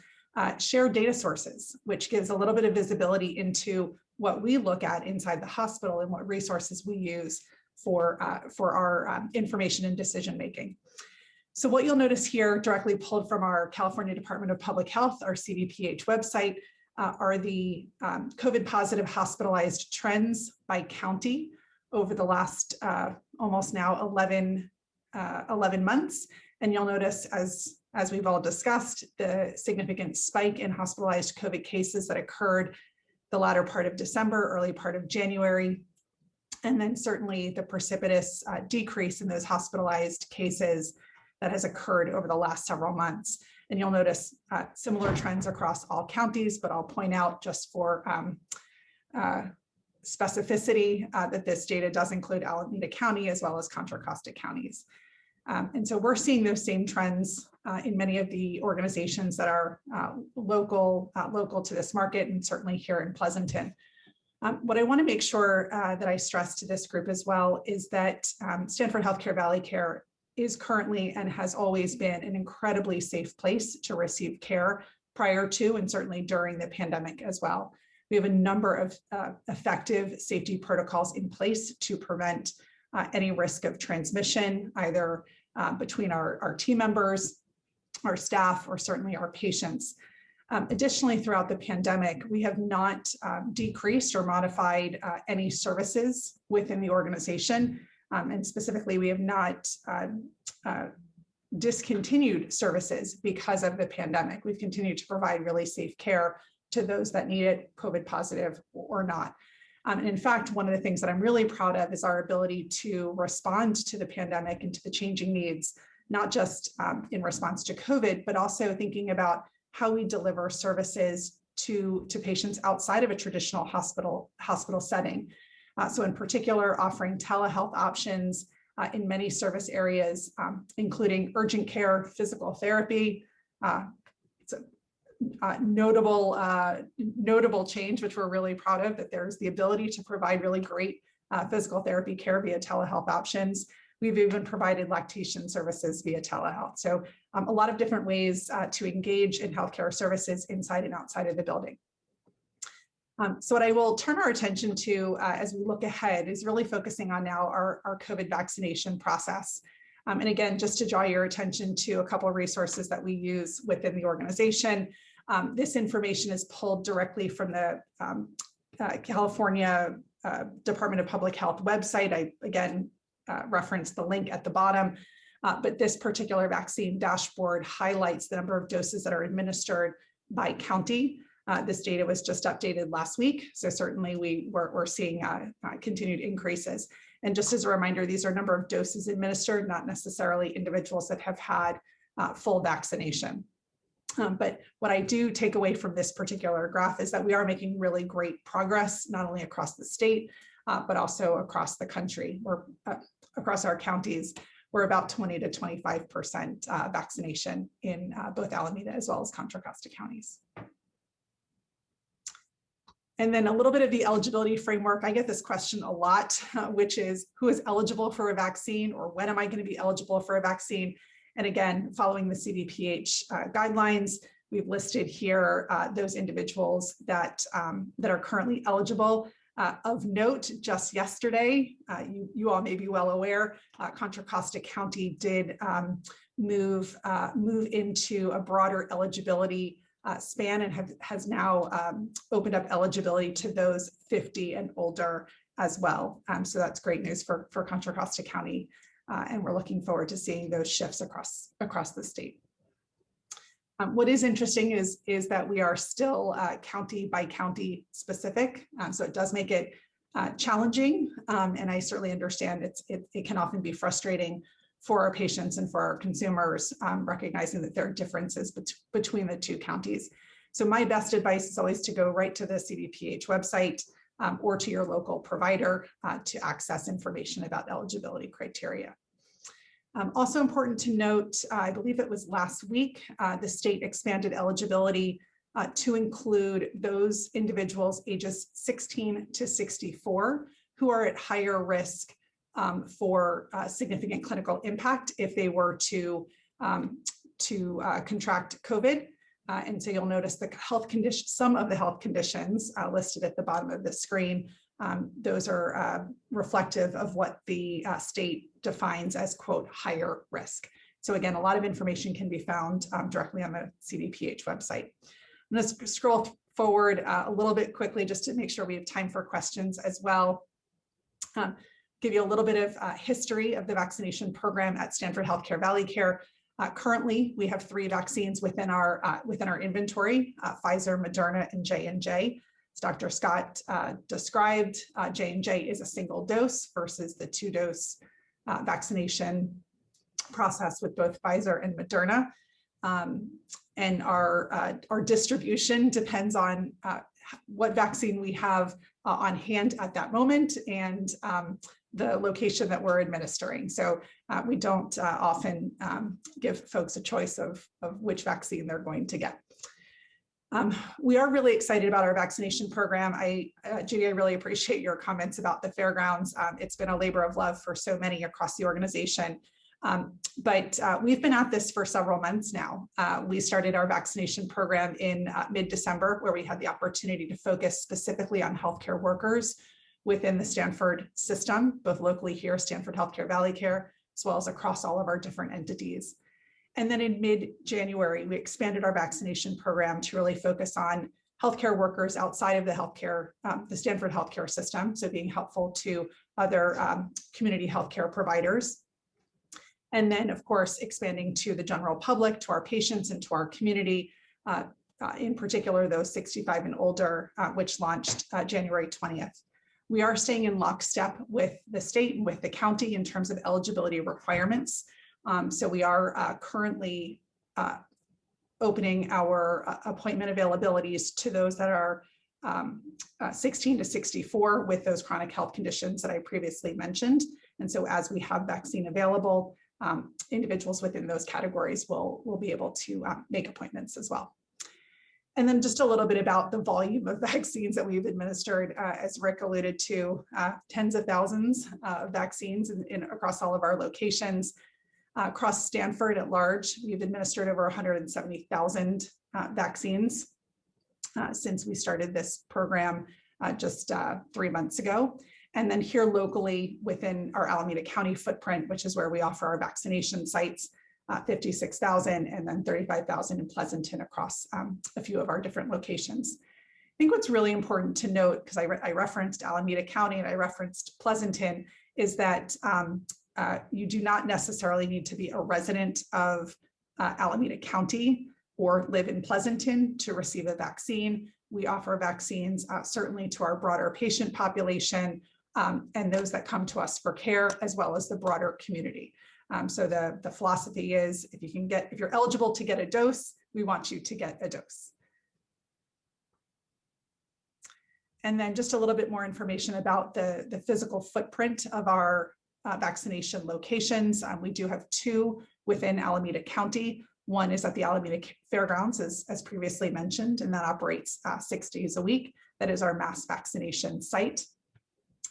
share data sources, which gives a little bit of visibility into what we look at inside the hospital and what resources we use for our information and decision making. So what you'll notice here, directly pulled from our California Department of Public Health, our CDPH website, are the COVID positive hospitalized trends by county over the last almost now 11 months. And you'll notice, as we've all discussed, the significant spike in hospitalized COVID cases that occurred the latter part of December, early part of January, and then certainly the precipitous decrease in those hospitalized cases that has occurred over the last several months. And you'll notice similar trends across all counties, but I'll point out just for specificity that this data does include Alameda County as well as Contra Costa counties. And so we're seeing those same trends in many of the organizations that are local to this market, and certainly here in Pleasanton. What I want to make sure that I stress to this group as well is that Stanford Healthcare Valley Care is currently and has always been an incredibly safe place to receive care prior to and certainly during the pandemic as well. We have a number of effective safety protocols in place to prevent any risk of transmission, either between our team members, our staff, or certainly our patients. Additionally, throughout the pandemic, we have not decreased or modified any services within the organization. And specifically, we have not discontinued services because of the pandemic. We've continued to provide really safe care to those that need it, COVID positive or not. And in fact, one of the things that I'm really proud of is our ability to respond to the pandemic and to the changing needs, not just in response to COVID, but also thinking about how we deliver services to patients outside of a traditional hospital setting. So in particular, offering telehealth options in many service areas, including urgent care, physical therapy. It's a notable change, which we're really proud of, that there's the ability to provide really great physical therapy care via telehealth options. We've even provided lactation services via telehealth. So a lot of different ways to engage in healthcare services inside and outside of the building. So what I will turn our attention to as we look ahead is really focusing on now our COVID vaccination process. And again, just to draw your attention to a couple of resources that we use within the organization. This information is pulled directly from the California Department of Public Health website. I, again, reference the link at the bottom, but this particular vaccine dashboard highlights the number of doses that are administered by county. This data was just updated last week, so certainly we're seeing continued increases. And just as a reminder, these are number of doses administered, not necessarily individuals that have had full vaccination. But what I do take away from this particular graph is that we are making really great progress, not only across the state, but also across the country. We're across our counties. We're about 20 to 25% vaccination in both Alameda as well as Contra Costa counties. And then a little bit of the eligibility framework. I get this question a lot, which is who is eligible for a vaccine, or when am I going to be eligible for a vaccine? And again, following the CDPH guidelines, we've listed here those individuals that are currently eligible. Of note, just yesterday, you all may be well aware, Contra Costa County did move into a broader eligibility span and has now opened up eligibility to those 50 and older as well. So that's great news for Contra Costa County, and we're looking forward to seeing those shifts across the state. What is interesting is that we are still county by county specific, so it does make it challenging, and I certainly understand it can often be frustrating for our patients and for our consumers, recognizing that there are differences between the two counties. So my best advice is always to go right to the CDPH website or to your local provider to access information about eligibility criteria. Also important to note, I believe it was last week, the state expanded eligibility to include those individuals ages 16 to 64 who are at higher risk for significant clinical impact if they were to contract COVID. And so you'll notice the health condition, some of the health conditions listed at the bottom of the screen. Those are reflective of what the state defines as, quote, higher risk. So again, a lot of information can be found directly on the CDPH website. I'm going to scroll forward a little bit quickly just to make sure we have time for questions as well. Give you a little bit of history of the vaccination program at Stanford Healthcare Valley Care. Currently, we have 3 vaccines within our inventory: Pfizer, Moderna, and J&J. As Dr. Scott described, J&J is a single dose versus the 2-dose vaccination process with both Pfizer and Moderna. And our distribution depends on what vaccine we have on hand at that moment and the location that we're administering. So we don't often give folks a choice of which vaccine they're going to get. We are really excited about our vaccination program. Judy, I really appreciate your comments about the fairgrounds. It's been a labor of love for so many across the organization. But we've been at this for several months now. We started our vaccination program in mid-December, where we had the opportunity to focus specifically on healthcare workers within the Stanford system, both locally here, Stanford Healthcare Valley Care, as well as across all of our different entities. And then in mid-January, we expanded our vaccination program to really focus on healthcare workers outside of the Stanford healthcare system, so being helpful to other community healthcare providers. And then, of course, expanding to the general public, to our patients, and to our community, in particular, those 65 and older, which launched January 20th. We are staying in lockstep with the state and with the county in terms of eligibility requirements. So we are currently opening our appointment availabilities to those that are 16 to 64 with those chronic health conditions that I previously mentioned. And so as we have vaccine available, individuals within those categories will be able to make appointments as well. And then just a little bit about the volume of vaccines that we've administered, as Rick alluded to, tens of thousands of vaccines across all of our locations. Across Stanford at large, we've administered over 170,000 vaccines since we started this program just 3 months ago. And then here locally within our Alameda County footprint, which is where we offer our vaccination sites, 56,000 and then 35,000 in Pleasanton across a few of our different locations. I think what's really important to note, because I referenced Alameda County and I referenced Pleasanton, is that you do not necessarily need to be a resident of Alameda County or live in Pleasanton to receive a vaccine. We offer vaccines certainly to our broader patient population and those that come to us for care, as well as the broader community. So the philosophy is if you're eligible to get a dose, we want you to get a dose. And then just a little bit more information about the physical footprint of our vaccination locations. We do have 2 within Alameda County. One is at the Alameda Fairgrounds, as previously mentioned, and that operates 6 days a week. That is our mass vaccination site.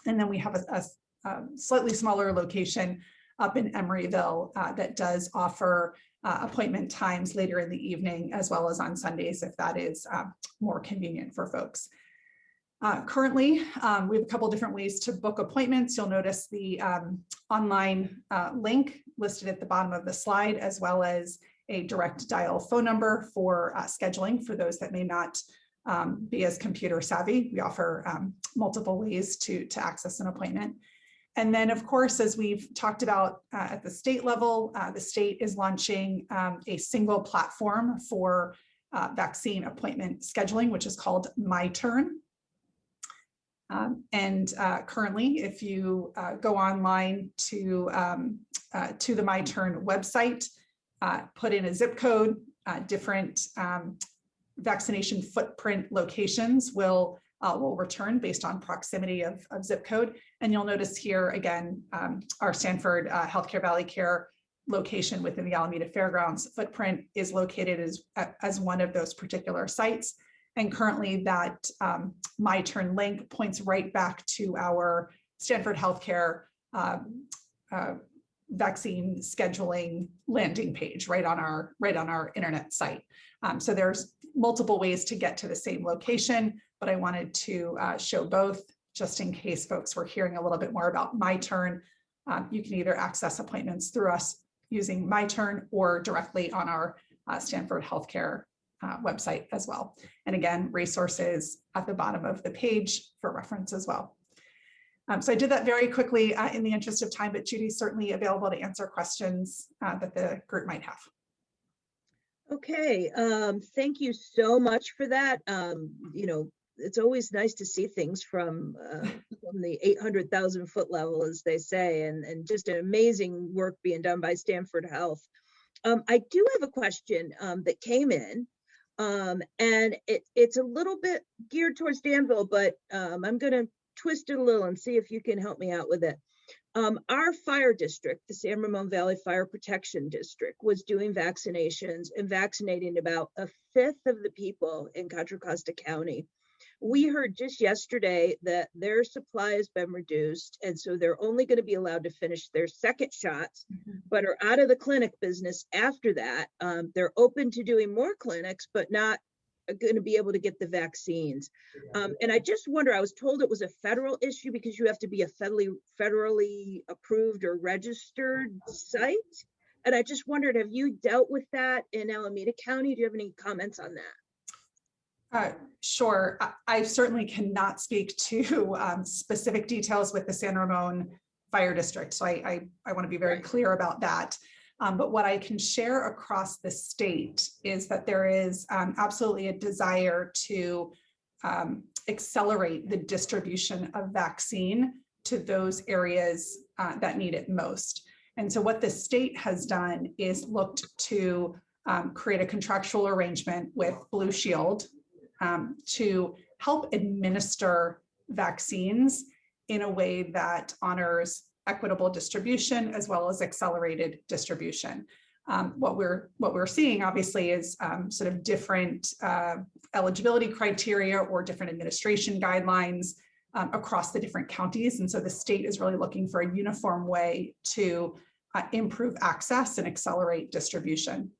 And then we have a slightly smaller location up in Emeryville that does offer appointment times later in the evening, as well as on Sundays, if that is more convenient for folks. Currently, we have a couple different ways to book appointments. You'll notice the online link listed at the bottom of the slide, as well as a direct dial phone number for scheduling for those that may not be as computer savvy. We offer multiple ways to access an appointment. And then, of course, as we've talked about at the state level, the state is launching a single platform for vaccine appointment scheduling, which is called My Turn. Currently, if you go online to the My Turn website, put in a zip code, different vaccination footprint locations will return based on proximity of zip code. And you'll notice here again, our Stanford Healthcare Valley Care location within the Alameda Fairgrounds footprint is located as one of those particular sites. And currently that My Turn link points right back to our Stanford Healthcare vaccine scheduling landing page right on our internet site. So there's multiple ways to get to the same location, but I wanted to show both just in case folks were hearing a little bit more about My Turn. You can either access appointments through us using My Turn or directly on our Stanford Healthcare website as well. And again, resources at the bottom of the page for reference as well. So I did that very quickly in the interest of time, but Judy's certainly available to answer questions that the group might have. Okay, thank you so much for that. It's always nice to see things from the 800,000 foot level, as they say, and just an amazing work being done by Stanford Health. I do have a question that came in, and it's a little bit geared towards Danville, but I'm going to twist it a little and see if you can help me out with it. Our fire district, the San Ramon Valley Fire Protection District, was doing vaccinations and vaccinating about a fifth of the people in Contra Costa County. We heard just yesterday that their supply has been reduced, and so they're only going to be allowed to finish their second shots, but are out of the clinic business after that. They're open to doing more clinics, but not going to be able to get the vaccines. And I just wonder, I was told it was a federal issue because you have to be a federally approved or registered site. And I just wondered, have you dealt with that in Alameda County? Do you have any comments on that? Sure. I certainly cannot speak to specific details with the San Ramon Fire District. So I want to be very clear about that. But what I can share across the state is that there is absolutely a desire to accelerate the distribution of vaccine to those areas that need it most. And so what the state has done is looked to create a contractual arrangement with Blue Shield to help administer vaccines in a way that honors equitable distribution as well as accelerated distribution. What we're seeing obviously is sort of different eligibility criteria or different administration guidelines across the different counties. And so the state is really looking for a uniform way to improve access and accelerate distribution.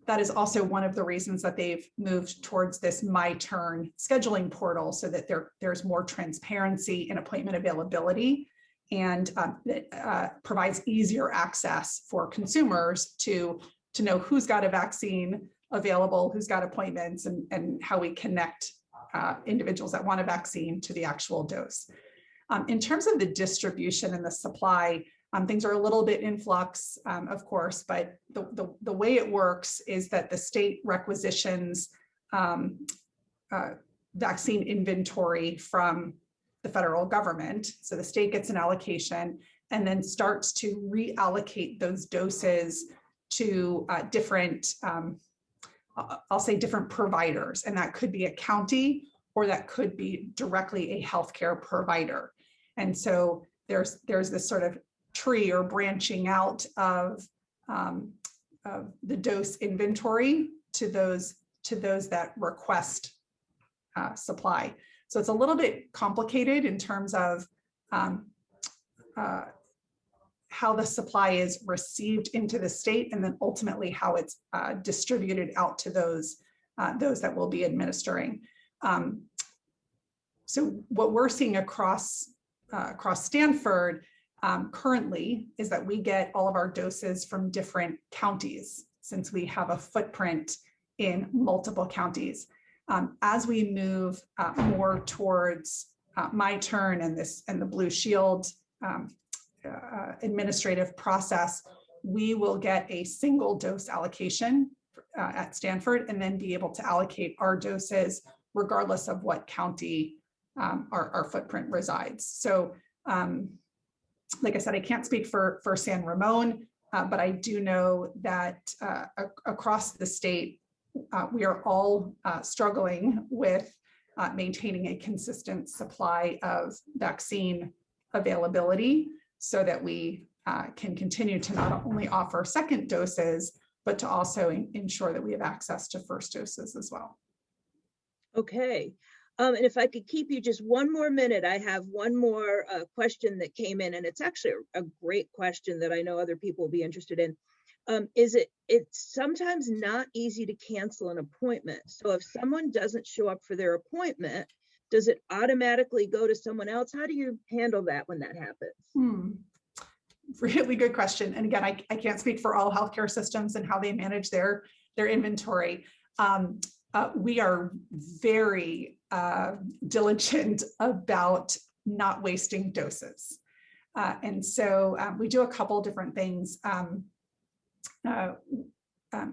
That is also one of the reasons that they've moved towards this My Turn scheduling portal so that there's more transparency in appointment availability and it provides easier access for consumers to know who's got a vaccine available, who's got appointments, and how we connect individuals that want a vaccine to the actual dose. In terms of the distribution and the supply, things are a little bit in flux, of course, but the way it works is that the state requisitions vaccine inventory from the federal government. So the state gets an allocation and then starts to reallocate those doses to different, I'll say different providers. And that could be a county or that could be directly a healthcare provider. And so there's this sort of tree or branching out of the dose inventory to those that request supply. So it's a little bit complicated in terms of how the supply is received into the state and then ultimately how it's distributed out to those that will be administering. So what we're seeing across Stanford currently is that we get all of our doses from different counties, since we have a footprint in multiple counties. As we move more towards my turn and the Blue Shield administrative process, we will get a single dose allocation at Stanford and then be able to allocate our doses regardless of what county our footprint resides. So like I said, I can't speak for San Ramon, but I do know that across the state, we are all struggling with maintaining a consistent supply of vaccine availability so that we can continue to not only offer second doses, but to also ensure that we have access to first doses as well. Okay. And if I could keep you just one more minute, I have one more question that came in, and it's actually a great question that I know other people will be interested in. It's sometimes not easy to cancel an appointment. So if someone doesn't show up for their appointment, does it automatically go to someone else? How do you handle that when that happens? Really good question. And again, I can't speak for all healthcare systems and how they manage their inventory. We are very diligent about not wasting doses. And so we do a couple different things.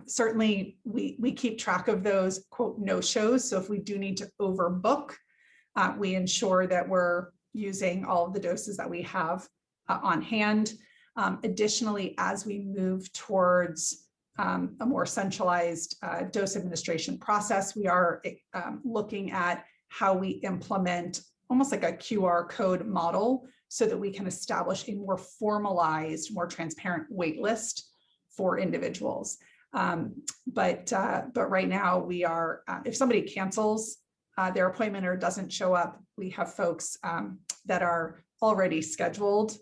Certainly, we keep track of those, quote, no-shows. So if we do need to overbook, we ensure that we're using all of the doses that we have on hand. Additionally, as we move towards a more centralized dose administration process, we are looking at how we implement almost like a QR code model so that we can establish a more formalized, more transparent wait list for individuals. But right now we are, if somebody cancels their appointment or doesn't show up, we have folks that are already scheduled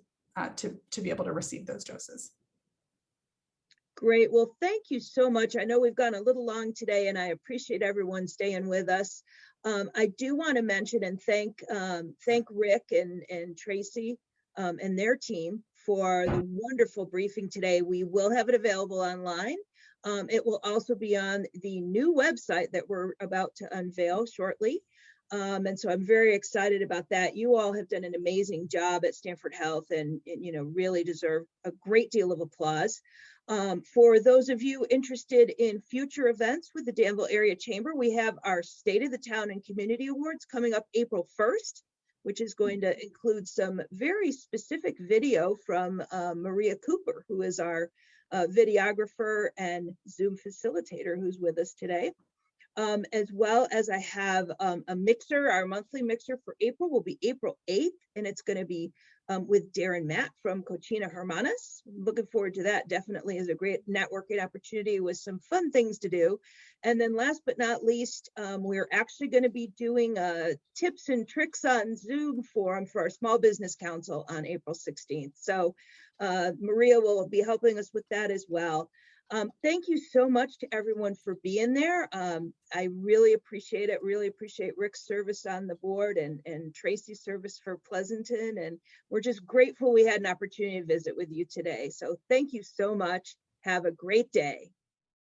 to be able to receive those doses. Great. Well, thank you so much. I know we've gone a little long today, and I appreciate everyone staying with us. I do want to mention and thank Rick and Tracy and their team for the wonderful briefing today. We will have it available online. It will also be on the new website that we're about to unveil shortly. And so I'm very excited about that. You all have done an amazing job at Stanford Health and you know, really deserve a great deal of applause. For those of you interested in future events with the Danville Area Chamber, we have our State of the Town and Community Awards coming up April 1st, which is going to include some very specific video from Maria Cooper, who is our videographer and Zoom facilitator who's with us today. As well as I have a mixer. Our monthly mixer for April will be April 8th, and it's going to be with Darren Matt from Cochina Hermanas. Looking forward to that. Definitely is a great networking opportunity with some fun things to do. And then last but not least, we're actually going to be doing a tips and tricks on Zoom forum for our Small Business Council on April 16th. So Maria will be helping us with that as well. Thank you so much to everyone for being there. I really appreciate it. Really appreciate Rick's service on the board and Tracy's service for Pleasanton. And we're just grateful we had an opportunity to visit with you today. So thank you so much. Have a great day.